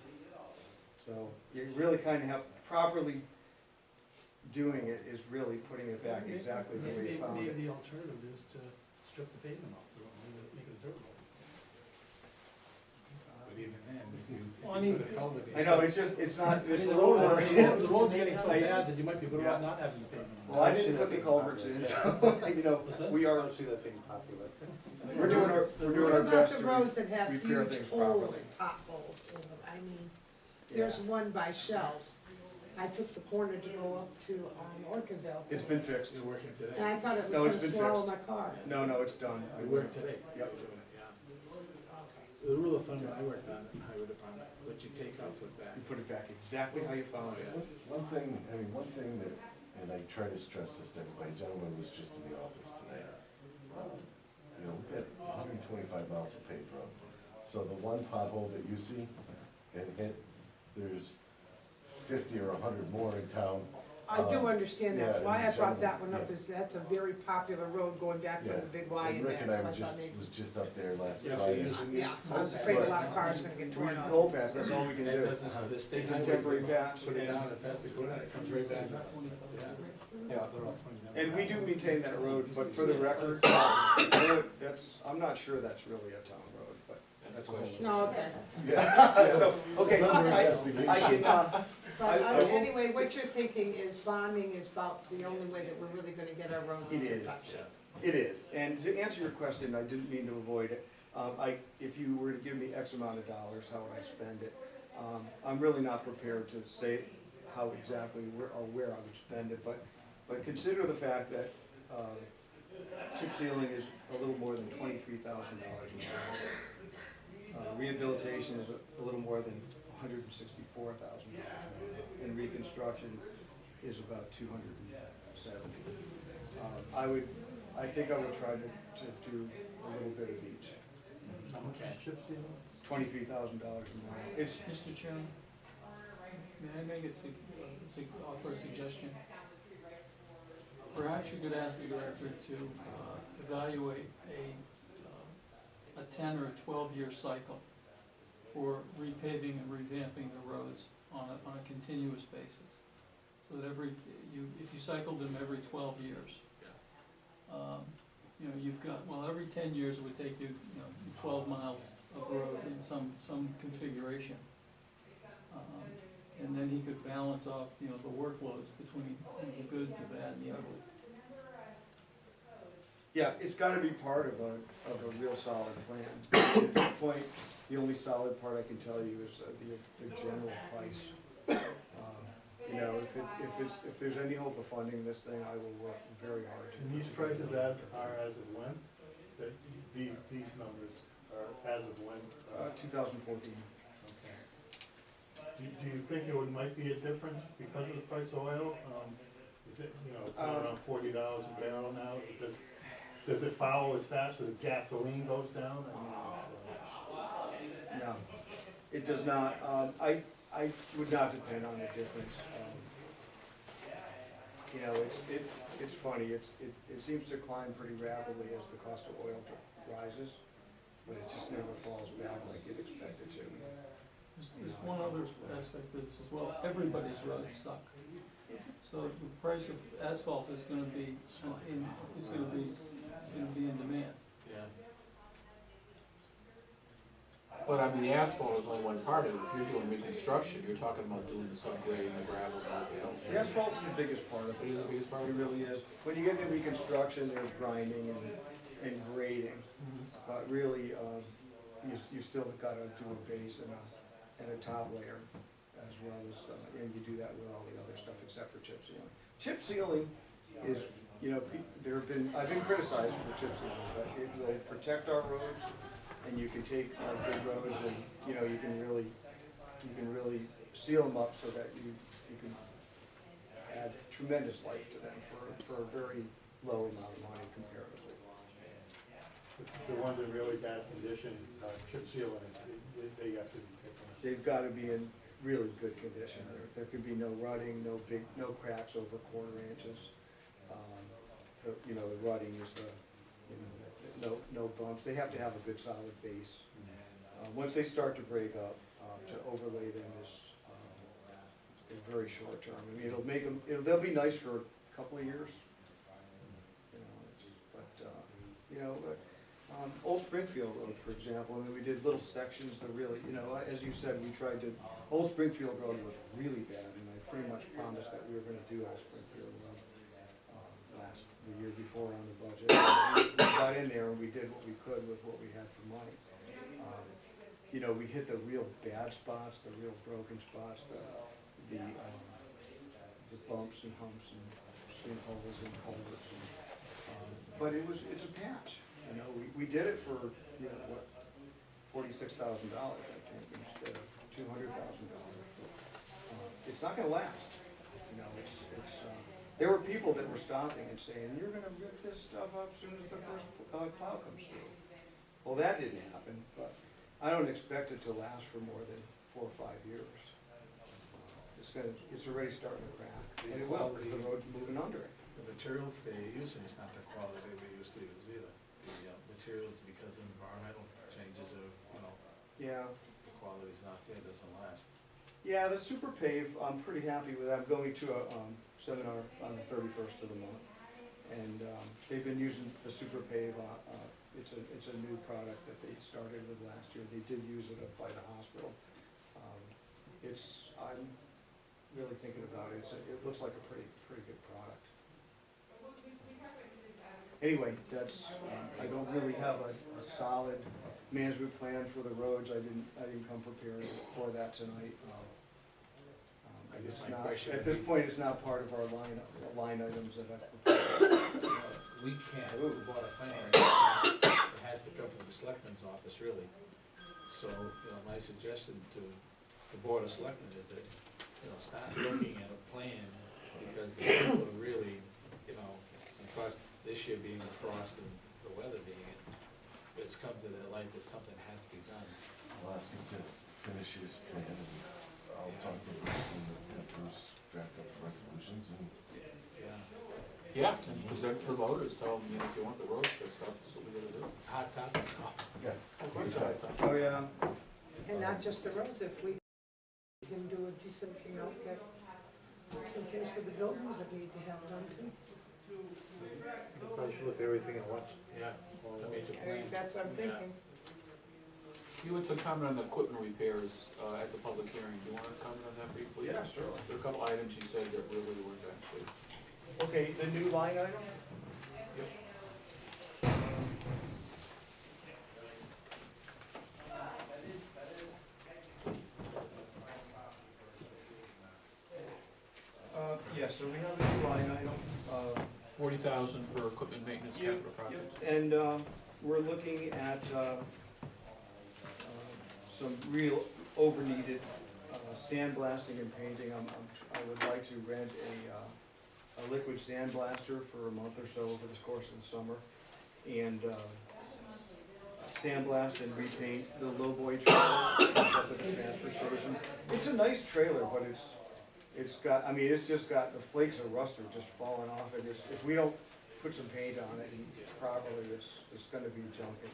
So you really kind of have, properly doing it is really putting it back exactly the way you found it. Maybe the alternative is to strip the pavement off the road, make it a dirt road. But even then, Well, I mean, put a culvert in. I know, it's not, it's a The little roads more. the roads are getting so I- bad that you might be better off not having the pavement. Well, I didn't put the culverts in, so, What's that? we I are, don't see that being popular. we're doing our What about best the to roads that have repair huge things holes properly. and potholes in them? I mean, Yeah. there's one by Shells. I took the corner to go up to Orcaville. It's been fixed. You're working And today. I thought it was No, it's gonna been swallow fixed. my car. No, it's done. I worked today. Yep. The rule of thumb that I worked on in the highway department, what you take out, put back. You put it back exactly how you found it. One thing that, and I try to stress this to everybody, gentleman was just in the office today. We've got 125 miles of paved road. So the one pothole that you see and hit, there's 50 or 100 more in town. I do understand yeah, that. Why I and brought that one up yeah. is that's a very popular road going back from the big Y And and Rick back. and I So were thought just, maybe- was just up there last Yeah, Friday. Yeah, I was afraid a lot of cars were gonna get We torn up. cold patch, that's all we can And do. it doesn't, the state It's a highways, temporary they patch, put it and- down, if that's the corner, it comes right back up. Yeah. Yeah. And we do maintain that road, but for the record, I'm not sure that's really a town road, but that's a whole. No, okay. Yeah. So, okay, I can, But I will- anyway, what you're thinking is bonding is about the only way that we're really gonna get our roads It into is. touch. it is, and to answer your question, I didn't mean to avoid it. If you were to give me X amount of dollars, how would I spend it? I'm really not prepared to say how exactly where I would spend it, but consider the fact that, chip sealing is a little more than $23,000. Rehabilitation is a little more than $164,000, and reconstruction is about $270,000. I think I would try to do a little bit of each. Okay. $23,000 a mile. It's, Mr. Chairman, may I make offer a suggestion? Perhaps you could ask the director to evaluate a 10 or a 12-year cycle for repaving and revamping the roads on a continuous basis. So that if you cycled them every 12 years, you know, you've got, well, every 10 years it would take you, 12 miles of road in some configuration. And then he could balance off, the workloads between the good, the bad, and the ugly. Yeah, it's gotta be part of a real solid plan. At this point, the only solid part I can tell you is the general price. You know, if there's any hope of funding this thing, I will work very hard to. And these prices are as of when? That these numbers are as of when? 2014. Okay. Do you think it might be a difference because of the price of oil? Is it, it's around $40 a barrel now? Does it follow as fast as gasoline goes down? No, it does not. I would not depend on the difference. It's funny. It seems to climb pretty rapidly as the cost of oil rises, but it just never falls back like you'd expect it to. There's one other aspect of this as well. Everybody's roads suck. So the price of asphalt is going to be in demand. Yeah. But I mean, the asphalt is only one part of it. If you're doing reconstruction, you're talking about doing the subgrade and the gravel and everything else. The asphalt's the biggest part of it. It is the biggest part? It really is. When you get into reconstruction, there's grinding and grading. But really, you still gotta do a base and a top layer as well as, and you do that with all the other stuff except for chip sealing. Chip sealing is, I've been criticized for chip sealing, but it will protect our roads, and you can take our good roads and, you can really seal them up so that you can add tremendous life to them for a very low amount of money comparatively. The ones in really bad condition, chip sealing, they have to be taken. They've got to be in really good condition. There could be no rutting, no cracks over quarter inches. The rutting is no bumps. They have to have a good solid base. Once they start to break up, to overlay them is very short term. I mean, it'll make them. They'll be nice for a couple of years. Old Springfield Road, for example. I mean, we did little sections that really, as you said, we tried to. Old Springfield Road was really bad, and I pretty much promised that we were going to do Old Springfield Road the year before on the budget. We got in there and we did what we could with what we had for money. We hit the real bad spots, the real broken spots, the bumps and humps and sinkholes and culverts. But it's a patch. We did it for $46,000, I think, instead of $200,000. It's not going to last. There were people that were stopping and saying, "You're going to rip this stuff up as soon as the first plow comes through." Well, that didn't happen, but I don't expect it to last for more than 4 or 5 years. It's already starting to crack, and it will, because the road's moving under it. The materials they're using is not the quality we used to use either. The materials, because of environmental changes, Yeah. the quality's not there, doesn't last. Yeah, the super pave, I'm pretty happy with that. I'm going to a seminar on the 31st of the month, and they've been using the super pave. It's a new product that they started with last year. They did use it up by the hospital. I'm really thinking about it. It looks like a pretty good product. Anyway, I don't really have a solid management plan for the roads. I didn't come prepared for that tonight. At this point, it's not part of our line items that I've prepared. We can't, we bought a plan, it has to come from the selectman's office, really. So, my suggestion to the board of selectmen is that, start looking at a plan, because the people are really, because this year being the frost and the weather being it, it's come to their light that something has to be done. I'll ask him to finish his plan, and I'll talk to Bruce and just draft up the resolutions and Yeah, and present to the voters, tell them, you know, if you want the roads fixed up, this is what we gotta do. It's a hot topic. yeah. Exactly. Oh, yeah. And not just the roads, if we can do a decent, you know, get some things for the buildings that need to have done too. Probably should look at everything at once. Yeah, the major Okay, plan. that's what I'm thinking. You had some comment on the equipment repairs, at the public hearing, do you wanna comment on that briefly? Yeah, sure. There are a couple items you said that really weren't actually. Okay, the new line item? Yeah, so we have a new line item, 40,000 for equipment maintenance Yep, capital projects. and we're looking at some real over-needed sandblasting and painting. I would like to rent a liquid sandblaster for a month or so over the course of the summer, and sandblast and repaint the lowboy trailer that's up at the transfer station. It's a nice trailer, but it's got, I mean, it's just got, the flakes of rust are just falling off it. If we don't put some paint on it properly, it's gonna be junk, and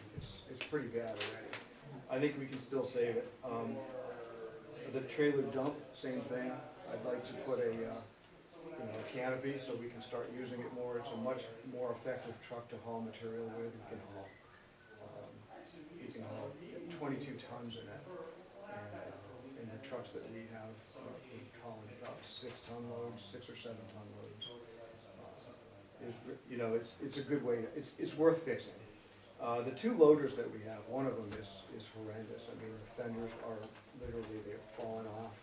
it's pretty bad already. I think we can still save it. The trailer dump, same thing. I'd like to put a, canopy so we can start using it more. It's a much more effective truck to haul material with. You can haul 22 tons in it. And the trucks that we have, we're hauling about 6-ton loads, 6 or 7-ton loads. It's a good way to, it's worth fixing. The two loaders that we have, one of them is horrendous. I mean, the fenders are literally, they're falling off.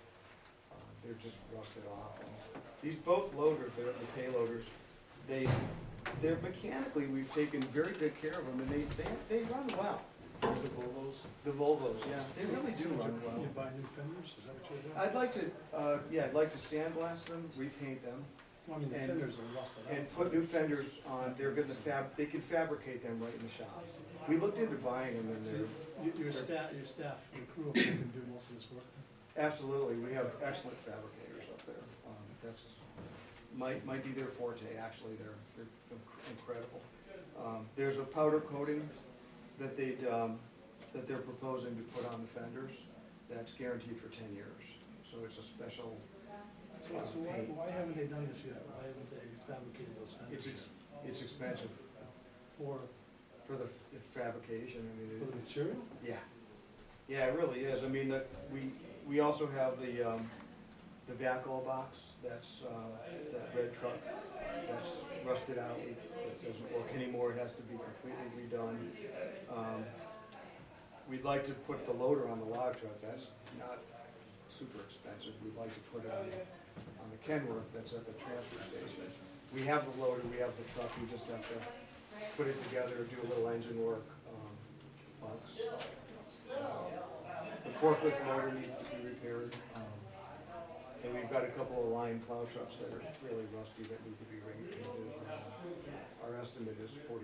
They're just rusted off. And these both loaders, they're the payloaders, they're mechanically, we've taken very good care of them, and they run well. The Volvos. The Volvos, yeah, they really do run well. You buy new fenders, is that what you're doing? I'd like to sandblast them, repaint them, Well, I mean, the And- fenders are rusted out. and put new fenders on. They're gonna they can fabricate them right in the shop. We looked into buying them, and So they're, your staff, your crew can do most of this work. absolutely, we have excellent fabricators up there. That's, might be their forte, actually, they're incredible. There's a powder coating that that they're proposing to put on the fenders that's guaranteed for 10 years. So it's a special So paint. why haven't they done this yet? Why haven't they fabricated those fenders? It's expensive For for the fabrication, I mean, the material? yeah, it really is. I mean, we also have the Vacol box, that's, that red truck, that's rusted out, it doesn't work anymore, it has to be completely redone. We'd like to put the loader on the log truck, that's not super expensive, we'd like to put it on the Kenworth that's at the transfer station. We have the loader, we have the truck, we just have to put it together, do a little engine work, the forklift motor needs to be repaired, and we've got a couple of line plow trucks that are really rusty that need to be repainted. Our estimate is $40,000 for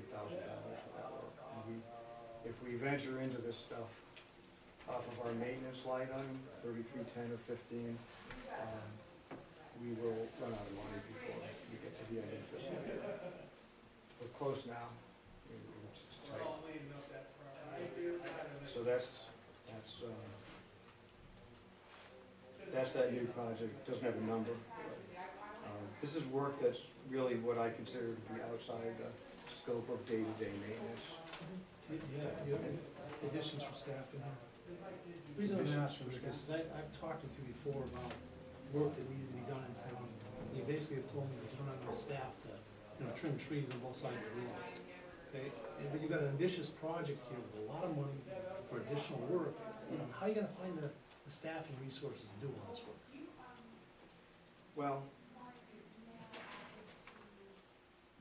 that work. And if we venture into this stuff off of our maintenance line item, 3310 or 15, we will run out of money before we get to the end of the fiscal year. We're close now. It's tight. So that's that new project. It doesn't have a number. This is work that's really what I consider to be outside the scope of day-to-day maintenance. Yeah, you have additions for staff in here. The reason I'm asking is because I've talked with you before about work that needed to be done in town. And you basically have told me that you don't have enough staff to, trim trees on both sides of the roads. Okay, but you've got an ambitious project here with a lot of money for additional work. How are you gonna find the staff and resources to do all this work? Well,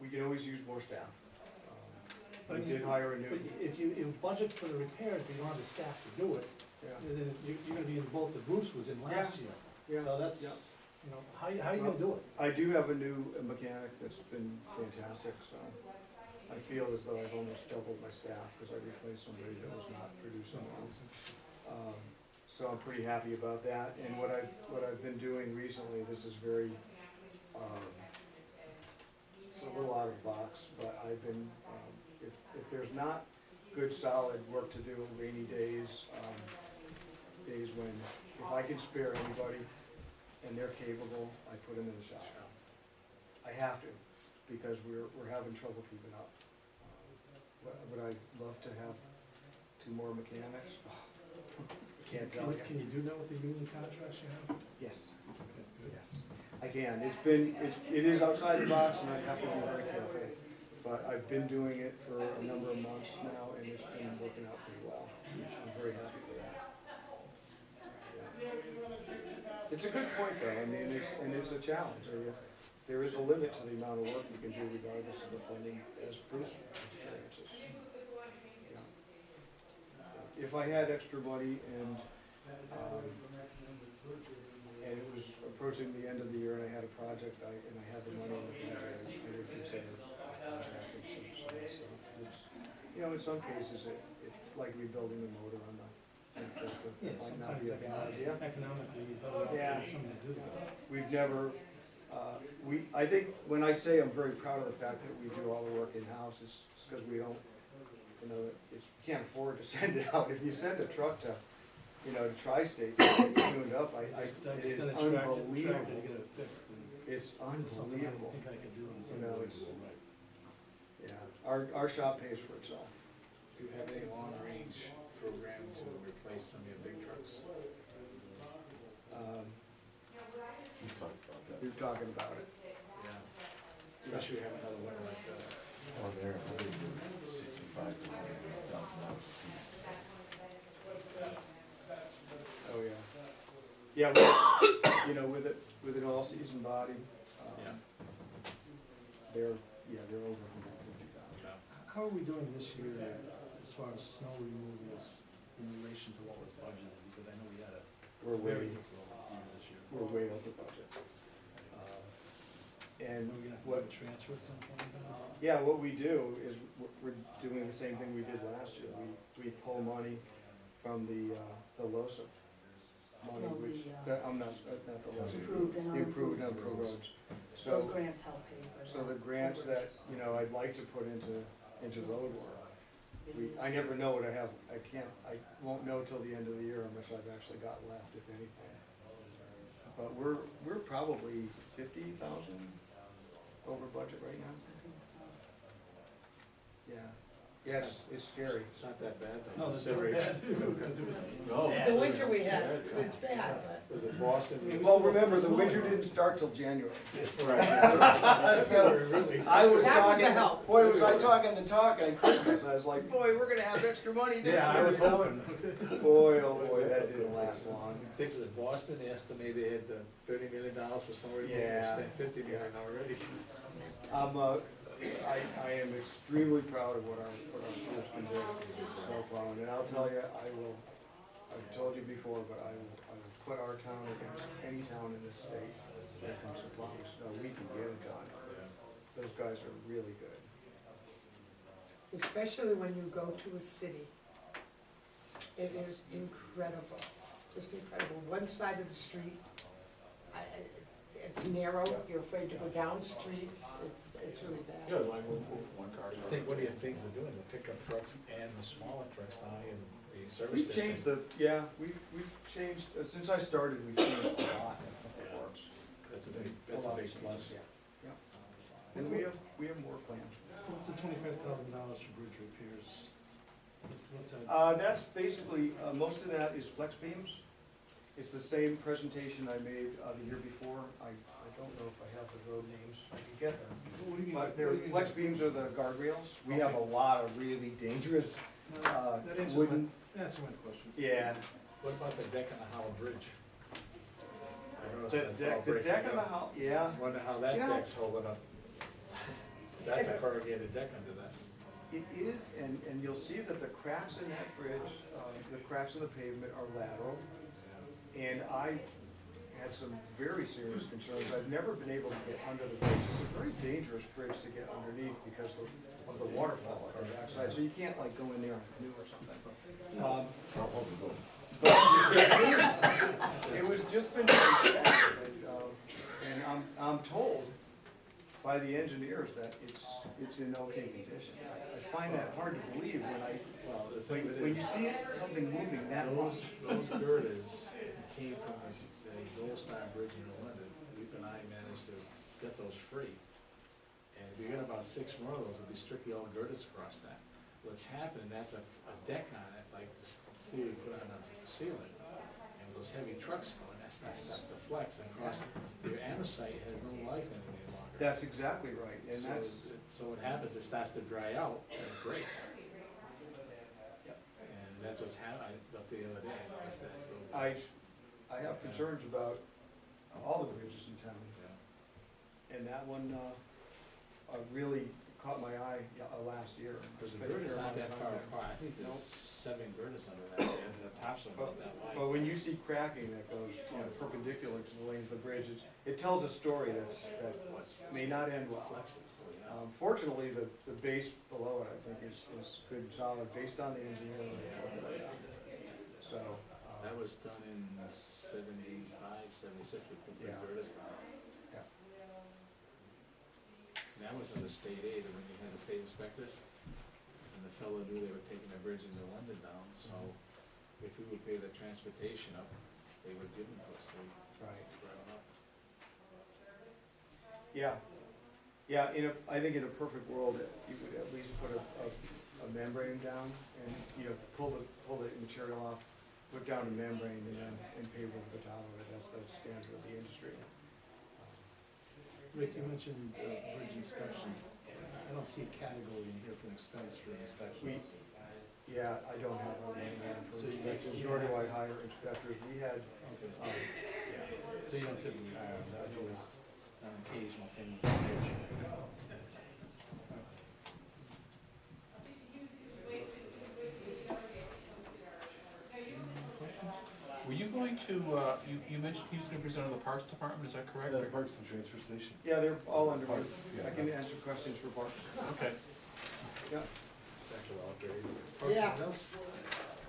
we can always use more staff. But I We mean, did hire a new, But if you budget for the repairs, but you don't have the staff to do it, yeah, then you're gonna be in the boat that Bruce was in last year. yeah. So that's, how are you gonna do it? I do have a new mechanic that's been fantastic, so I feel as though I've almost doubled my staff because I replaced somebody that was not producing well. So I'm pretty happy about that, and what I've been doing recently, this is very, it's a little out of the box, but I've been, if there's not good solid work to do, rainy days, days when, if I can spare anybody and they're capable, I put them in the shop. I have to, because we're having trouble keeping up. Would I love to have 2 more mechanics? Can't tell you. Can you do that with the union contracts you have? Yes. Yes, I can. It is outside the box and I have to be very careful. But I've been doing it for a number of months now and it's been working out pretty well. I'm very happy with that. Yeah. It's a good point though, I mean, it's a challenge. There is a limit to the amount of work you can do regardless of the funding as Bruce experiences. Yeah. If I had extra money and it was approaching the end of the year and I had a project and I had the money in the budget, I would consider contracting some of that stuff. In some cases, it's like rebuilding a motor on the, Yeah, might not sometimes be a bad idea. economically, you better off Yeah. having something to do with it. We've never, I think when I say I'm very proud of the fact that we do all the work in-house, it's because we don't, you can't afford to send it out. If you send a truck to, to Tri-State to get it tuned up, I it is sent a tractor to unbelievable. get it fixed, and It's something I didn't unbelievable. think I could do. And Yeah, our shop pays for itself. Do you have any long-range program to replace some of your big trucks? We talked about that. You're talking about it. Yeah. Especially have another one like that. Oh, they're $65,000 to $100,000 a piece. Oh, yeah. Yeah, with an all-season body, Yeah. they're over 150,000. How are we doing this year as far as snow removals in relation to what was budgeted? Because I know we had a We're very way, difficult year this year. we're way over budget. And Are we gonna have to what, do a transfer at some point? yeah, what we do is we're doing the same thing we did last year. We pull money from the LoSiP money, Well, which, the, I'm not the LoSiP. Improved and The improved and unimproved roads. Those So, grants help pay for that. so the grants that, I'd like to put into road work, I never know what I won't know till the end of the year how much I've actually got left, if anything. But we're probably 50,000 over budget right now. Yeah, yeah, it's scary. It's not that bad though. No, that's not bad. Because it was No. The winter we had, it's bad, but. Was it Boston? Well, remember, the winter didn't start till January. Right. So, Really? I was That was talking, a help. boy, was I talking the talk on Christmas, I was like, boy, we're gonna have extra money this year. Yeah, I was hoping. Boy, oh boy, that didn't last long. Things in Boston, they estimated they had $30 million for snow removal, they Yeah. spent $50 million already. I am extremely proud of what our crews can do, snow plowing, and I'll tell you, I've told you before, but I will put our town against any town in this state when it comes to plowing snow. We can get it done. Those guys are really good. Especially when you go to a city. It is incredible, just incredible. One side of the street, it's narrow, you're afraid to go down streets, it's really bad. Yeah, like move one car. I think one of the things they're doing, the pickup trucks and the smaller trucks now in the service We've station. changed we've changed, since I started, we've changed a lot of works. That's a big plus. Yeah. And we have more planned. What's the $25,000 for bridge repairs? What's that? That's basically, most of that is flex beams. It's the same presentation I made the year before. I don't know if I have the road names, I can get them. What do you mean? But flex beams are the guardrails. We have a lot of really dangerous, That answers wooden, that's my question. yeah. What about the deck on the Howell Bridge? I noticed The that's all deck, the breaking deck of the up. house, yeah. Wonder how that You know- deck's holding up. That's a corrugated deck under that. It is, and you'll see that the cracks in that bridge, the cracks in the pavement are lateral. And I had some very serious concerns. I've never been able to get under the bridge. It's a very dangerous bridge to get underneath because of the waterfall on the backside. So you can't like go in there on a canoe or something. I'll hold the door. It was just been inspected, and I'm told by the engineers that it's in okay condition. I find that hard to believe when Well, the thing of it when is, you see something moving that much. those girders came from the Gold Star Bridge in London. Luke and I managed to get those free. And if you get about 6 more of those, it'll be strictly all girders across that. What's happened, that's a deck on it, like the steel you put on the ceiling. And with those heavy trucks going, that's the flex, and across, your andesite has no life in it any longer. That's exactly right, and So, that's, so what happens, it starts to dry out, and it breaks. Yep. And that's what's happened, up the other day, I noticed that, so. I have concerns about all the bridges in town. And that one, really caught my eye last year. Because the girders aren't that far apart, I think there's 7 girders under that, and the tops are about that wide. But when you see cracking that goes perpendicular to the length of the bridge, it tells a story that may not end well. Fortunately, the base below it, I think, is good and solid, based on the engineering. So. That was done in 75, 76, we put the Yeah. girders down. Yeah. And that was under state aid, and when you had the state inspectors, and the fellow knew they were taking the bridge into London down, so if we would pay the transportation up, they would give them to us, so we Right. brought them up. Yeah, I think in a perfect world, you would at least put a membrane down and, pull the material off, put down a membrane and pave over the top of it. That's the standard of the industry. Rick, you mentioned bridge inspections. I don't see a category in here for an expense for inspections. Yeah, I don't have a line item for So you- inspections, you nor do don't I have- hire inspectors. We had, Okay. So you don't typically, that was an occasional thing. Were you going to, you mentioned he was gonna present on the Parks Department, is that correct? The Parks and Transfer Station. yeah, they're all under, Parks, yeah. I can answer questions for Parks. Okay. Actual upgrades. Yeah.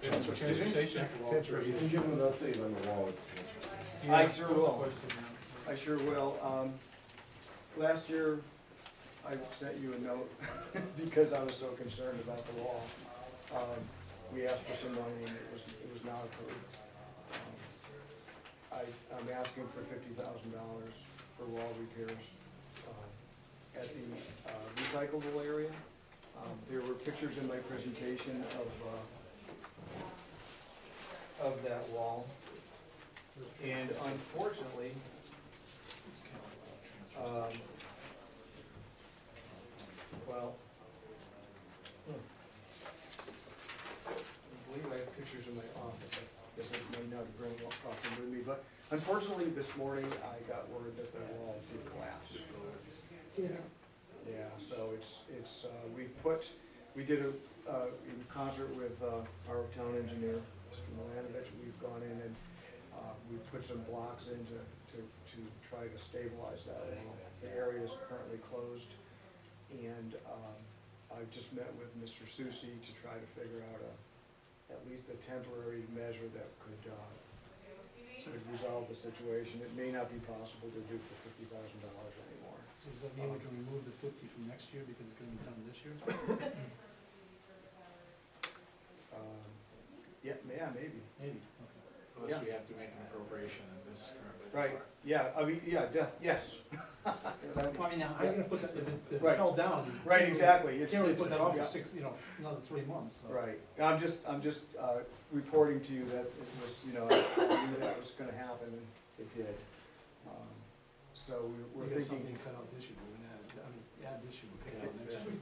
Transfer station? Can you give them an update on the wall at the transfer station? Yeah, I that sure was a will. question, yeah. I sure will. Last year, I sent you a note because I was so concerned about the wall. We asked for some money and it was not approved. I'm asking for $50,000 for wall repairs at the recyclable area. There were pictures in my presentation of that wall. And unfortunately, well, I believe I have pictures in my office. I guess I may not bring them off with me, but unfortunately this morning I got word that the wall did collapse. Yeah. Yeah, so we did in concert with our town engineer, Mr. Milanovich, we've gone in and we put some blocks in to try to stabilize that wall. The area is currently closed, and I've just met with Mr. Susi to try to figure out at least a temporary measure that could resolve the situation. It may not be possible to do for $50,000 anymore. So does that mean we can remove the 50 from next year because it's gonna be done this year? Yeah, maybe. Maybe, okay. Unless we have to make an appropriation in this currently. Right, yeah, I mean, yes. Well, I mean, now, how are you gonna put that, if it Right. fell down? you Right, can't really- exactly. You can't really put that off Yeah. for another 3 months, so. Right, I'm just reporting to you that it was, I knew that was gonna happen, and it did. So we're We got thinking, something cut out this year, we're gonna add this year, we'll cut it out next year. We'll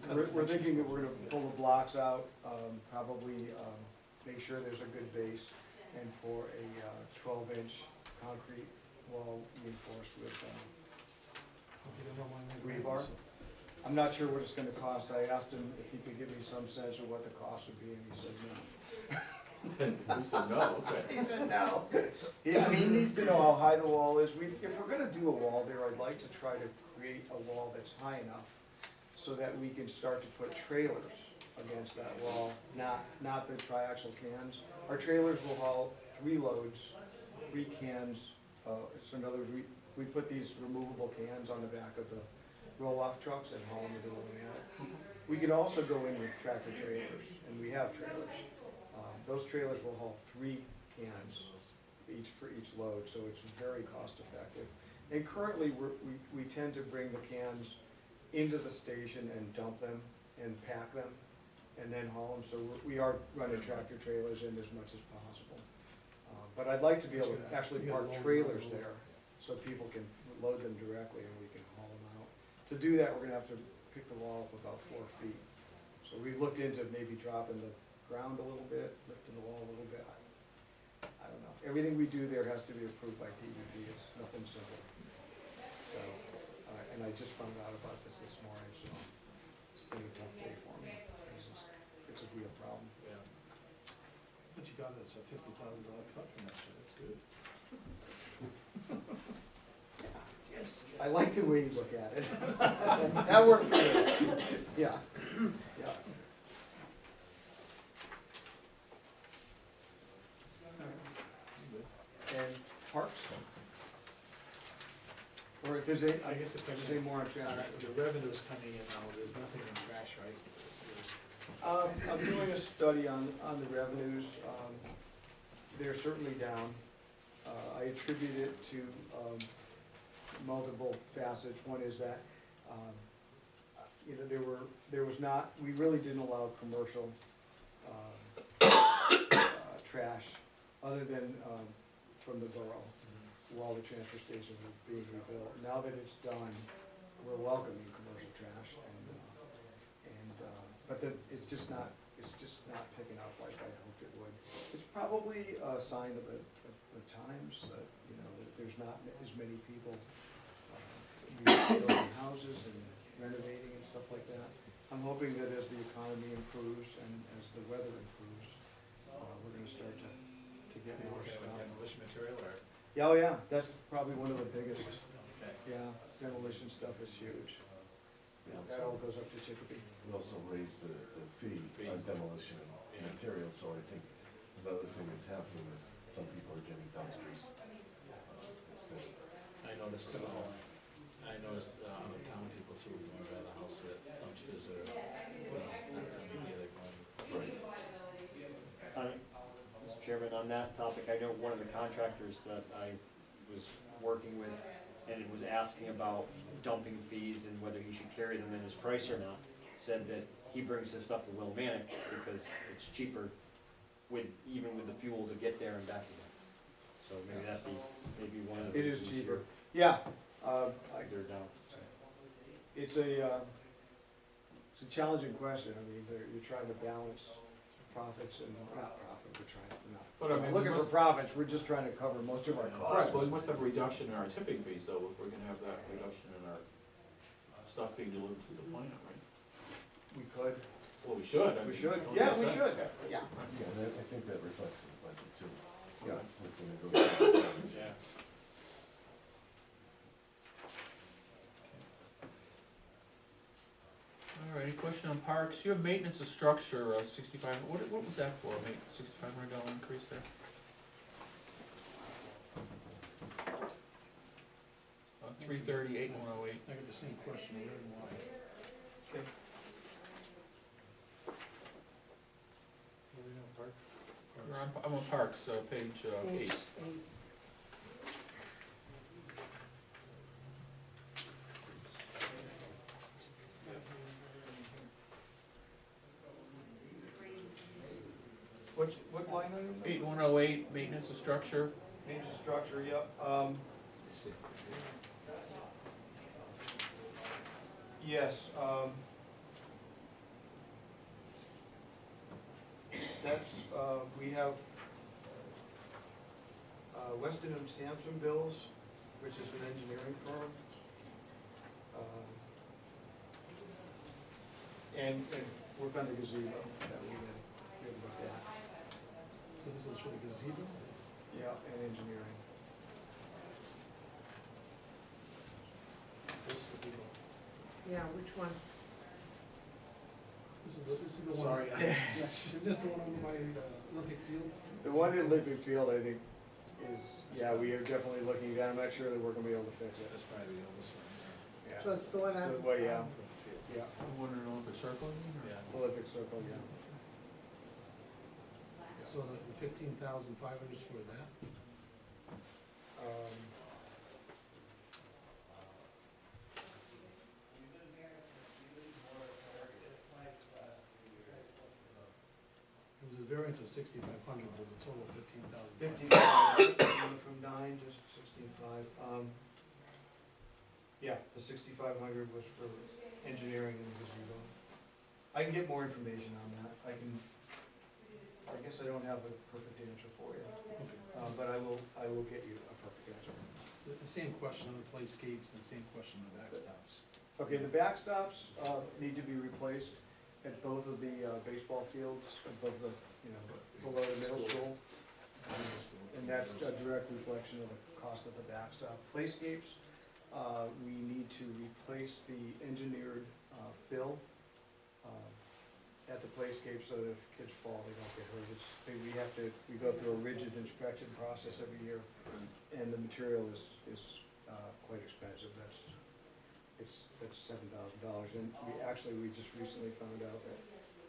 cut it we're next thinking year. that we're gonna pull the blocks out, probably make sure there's a good base, and pour a 12-inch concrete wall reinforced with Okay, then we'll want to make rebar. so. I'm not sure what it's gonna cost. I asked him if he could give me some sense of what the cost would be, and he said no. We said no, okay. He said no. He needs to know how high the wall is. If we're gonna do a wall there, I'd like to try to create a wall that's high enough so that we can start to put trailers against that wall, not the triaxial cans, Our trailers will haul 3 loads, 3 cans, it's another, we put these removable cans on the back of the roll-off trucks and haul them to the Willamette. We can also go in with tractor trailers, and we have trailers. Those trailers will haul 3 cans for each load, so it's very cost effective. And currently, we tend to bring the cans into the station and dump them and pack them and then haul them, so we are running tractor trailers in as much as possible. But I'd like to be able to actually park trailers there, so people can load them directly and we can haul them out. To do that, we're gonna have to pick the wall up about 4 feet. So we looked into maybe dropping the ground a little bit, lifting the wall a little bit. I don't know. Everything we do there has to be approved by DEP, it's nothing simple. So, and I just found out about this morning, so it's been a tough day for me. It's a real problem. Yeah. But you got us a $50,000 cut from that shit, that's good. Yes. I like the way you look at it. That worked for me. Yeah, yeah. And parks? Or if there's any, I guess the if there's question, any more on transit. the revenue's coming in now, there's nothing in trash, right? I'm doing a study on the revenues. They're certainly down. I attribute it to multiple facets. One is that, you know, there was not, we really didn't allow commercial trash other than from the borough while the transfer station was being rebuilt. Now that it's done, we're welcoming commercial trash but it's just not picking up like I hoped it would. It's probably a sign of the times that, you know, that there's not as many people building houses and renovating and stuff like that. I'm hoping that as the economy improves and as the weather improves, we're gonna start to get more Okay, stuff. like demolition material or? Yeah, oh yeah, that's probably one of the biggest. Okay. Yeah, demolition stuff is huge. Yeah, That all so goes up to Chicopee. we also raised the fee on demolition and material, so I think another thing that's happening is some people are getting dumpsters. Instead of, I noticed, town people too, when we're at the house, that dumpsters are, you know, not coming here, they're going. right. Mr. Chairman, on that topic, I know one of the contractors that I was working with and was asking about dumping fees and whether he should carry them in his price or not, said that he brings his stuff to Willimantic because it's cheaper even with the fuel to get there and back again. So maybe that'd be, one of the It is reasons cheaper. Yeah, they're down. it's a challenging question. I mean, you're trying to balance profits and, not profit, But I mean, looking for profits, we're just trying to cover most of our Right, costs. well, we must have a reduction in our tipping fees though, if we're gonna have that reduction in our stuff being delivered to the plant, right? We could, Well, we should. I we mean, should, don't yeah, make we sense. should, yeah. Yeah, and I think that reflects in the budget too. Yeah. With the negotiations. Yeah. All right, any question on parks? You have maintenance of structure, 65, what was that for, $6,500 increase there? 338, 108. I got the same question, where and why? Okay. I'm on parks, page 8. What line item? 8108, maintenance of structure. Major structure, yep. Yes, that's, we have, Weston and Sampson Bills, which is an engineering firm. And work on the gazebo that we had looked at. So this is for the gazebo? Yeah, and engineering. Yeah, which one? This is the one. Sorry. Yes. Is this the one over by Olympic Field? The one in Olympic Field, I think, is, yeah, we are definitely looking at that. I'm not sure that we're gonna be able to fix it. That's probably the oldest one. Yeah. So it's the one So, on, well, yeah, yeah, The one in Olympic Circle, you mean, or? Yeah. Olympic Circle, yeah. So the 15,500 is for that? Um, It was a variance of 6,500, was a total of 15,000. 15,000, from 9 to 16,500. Yeah, the 6,500 was for engineering and gazebo. I can get more information on that. I guess I don't have a perfect answer for you. But I will get you a perfect answer. The same question on the playscapes and the same question on the backstops. Okay, the backstops, need to be replaced at both of the, baseball fields above the, below the middle school. And that's a direct reflection of the cost of the backstop. Playscapes, we need to replace the engineered, fill, at the playscape so that if kids fall, they don't get hurt. We go through a rigid inspection process every year, and the material is quite expensive. That's $7,000, and we just recently found out that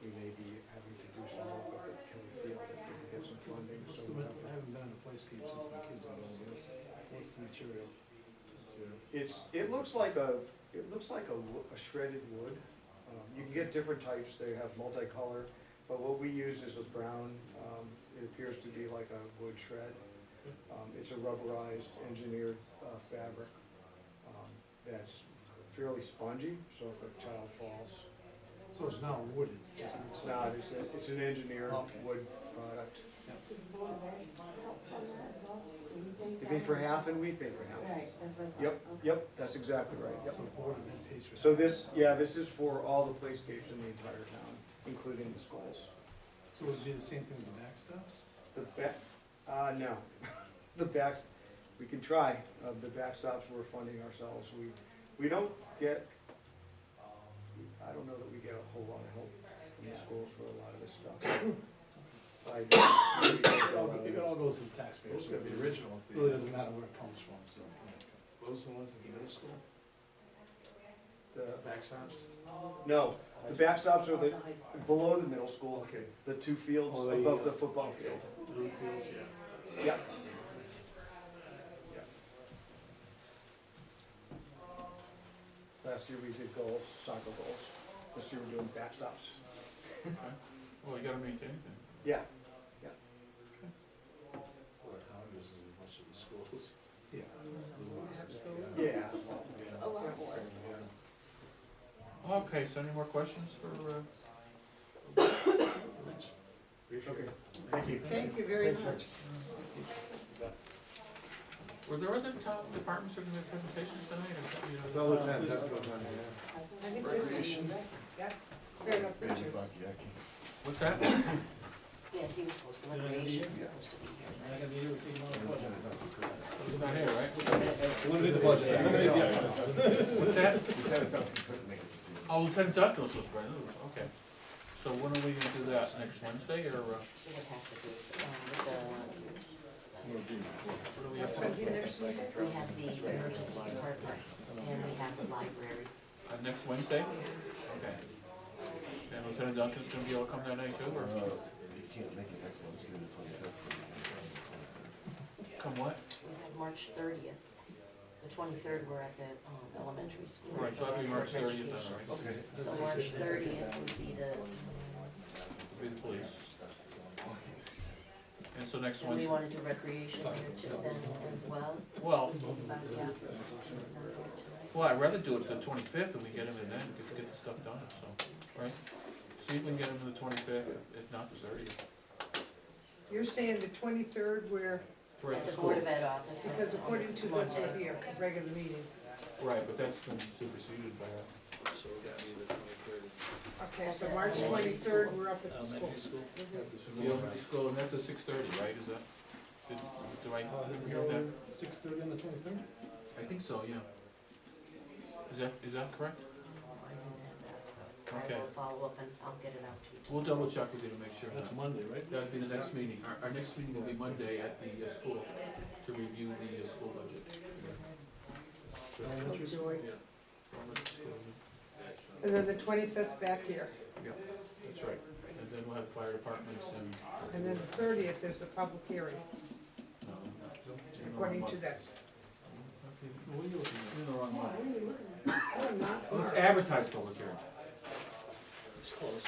we may be having to do some work up at Kelly Field if we can get some funding, so we'll have I to. haven't been in a playscape since my kids got older. What's the material? It looks like a shredded wood. You can get different types, they have multicolor, but what we use is a brown, it appears to be like a wood shred. It's a rubberized, engineered, fabric, that's fairly spongy, so if a child falls. So it's not wood, it's just. It's not, it's an engineered Okay. wood product. Is the board of ed help fund that as well? Will you pay They pay for half and we pay for half. Right, that's what I thought. Yep, Okay. yep, that's exactly right, yep. So Board of Ed pays for that. So this is for all the playscapes in the entire town, including the schools. So would it be the same thing with the backstops? No. The backs, we can try. The backstops we're funding ourselves. We don't get, I don't know that we get a whole lot of help from the schools for a lot of this stuff. It all goes to the taxpayers, Those so are the it original. really doesn't matter where it comes from, so. Those are the ones at the middle school, The, backstops? no, the backstops are below the middle school, Okay. the two fields Oh, the, above the football field. Blue fields, yeah. Yep. Last year we did goals, soccer goals. This year we're doing backstops. Okay. Well, you gotta maintain it. Yeah. Well, the town uses as much of the schools. Yeah. Yeah. Yeah. A lot more. Okay, so any more questions for, Appreciate Okay. it. Thank you. thank you very much. were there other town departments that are gonna have presentations tonight, or, you know? No, Lieutenant, that's what I'm here. I think this is, yeah, fair enough, pictures. What's that? Yeah, he was supposed to, recreation was supposed to be here. I got meeting with you tomorrow. He's not here, right? Eliminate the budget. Eliminate the. What's that? Lieutenant Duncan couldn't make it this evening. Oh, Lieutenant Duncan was supposed to be, okay. So when are we gonna do that, next Wednesday, or, It would have to be, what do we have? What's gonna be next week? we have the emergency departments, and we have the library. Next Wednesday? Okay. And Lieutenant Duncan's gonna be able to come that night too, or You can't make it next Wednesday, the 25th. come what? We have March 30th. The 23rd, we're at the elementary school. Right, so that'll be March for 30th then, education. all right? Okay. So March 30th would be the, Be the police. And so next and we Wednesday, wanna do recreation here too then as well, well, but yeah, he's not here tonight. well, I'd rather do it the 25th and we get him in then, get the stuff done, so, right? See if we can get him to the 25th, if not the 30th. You're saying the 23rd, where, We're at At the the school. Board of Ed office. because according to this up here, regular meeting. Right, but that's been superseded by our, So we're gonna be the 23rd. Okay, so March 23rd, we're up at the school. Elementary school? the elementary school, and that's at 6:30, right, is that, do I hear that? 6:30 on the 23rd? I think so, yeah. Is that correct? I didn't have that. Okay. I will follow up and I'll get it out to you. We'll double check with you to make sure. That's Monday, right? That'll be the next meeting. Our next meeting will be Monday at the school to review the school budget. Elementary school? Joy. Yeah. And then the 25th back here. Yeah, that's right. And then we'll have fire departments And then the 30th is a public hearing, according to this. What are you looking at? You're in the wrong month. Oh, I'm not. Let's advertise public hearing. It's close.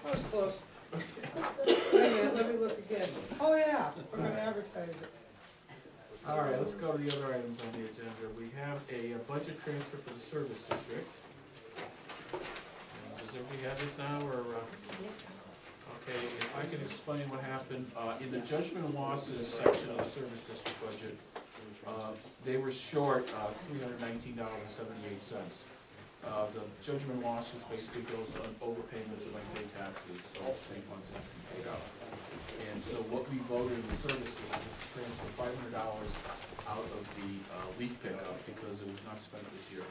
Oh, it's close. Wait a minute, let me look again. Oh, yeah, we're gonna advertise it. All right, let's go to the other items on the agenda. We have a budget transfer for the service district. Does everybody have this now, or, okay, if I can explain what happened, in the judgment and losses section of the service district budget, they were short, $319.78. The judgment losses basically goes on overpayments of unpaid taxes, so it's refunds that have to be paid out. And so what we voted in the services was to transfer $500 out of the leaf pickup because it was not spent this year,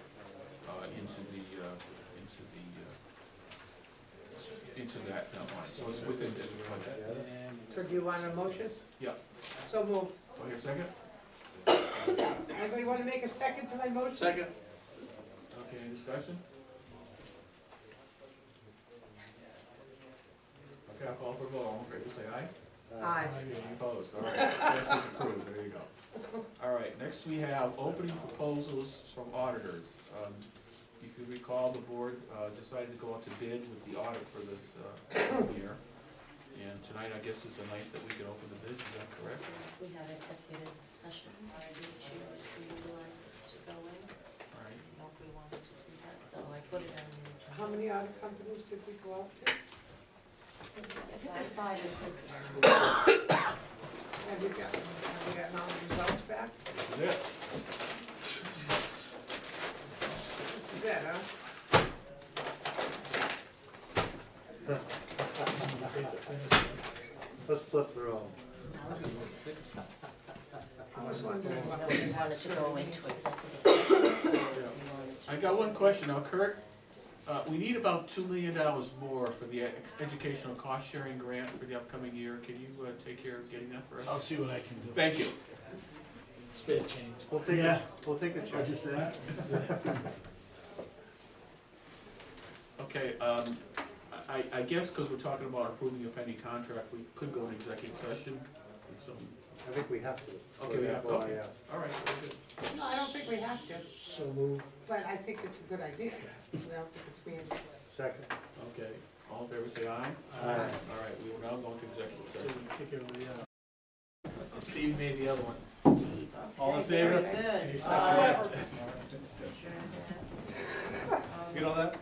into that line, so it's within the budget. So do you want a motion? Yeah, So moved. do I hear a second? Anybody wanna make a second to my motion? Second. Okay, any discussion? Okay, I'll call for a vote, all in favor, say aye. Aye. Any opposed? All right, transfer's approved, there you go. All right, next we have opening proposals from auditors. If you recall, the board decided to go out to bid with the audit for this year. And tonight, I guess, is the night that we can open the bids, is that correct? We have executive session, I did choose to utilize it to go in, All right, you know, if we wanted to do that, so I put it on the agenda. How many audit companies did we go out to? I think there's 5 or 6. Have you gotten all the results back? that's it. This is it, huh? Let's flip through them. I was wondering No, what we wanted to go into executive session, or if you wanted to. I got one question now, Kurt. We need about $2 million more for the educational cost sharing grant for the upcoming year. Can you take care of getting that for us? I'll see what I can do. Thank you. Spit change. We'll take a check. Just that? Okay, I guess because we're talking about approving a pending contract, we could go into executive session. with some- I think we have to. Okay, we have, That's why, okay, yeah. all right, very good. No, I don't think we have to, So move. but I think it's a good idea. Well, it's being, Second. Okay, all in favor, say aye. Aye. All right, we will now go into executive So session. we kick everybody out. Steve made the other one. Steve, All in okay, very favor? good. Any second? Adjourn that. You know that?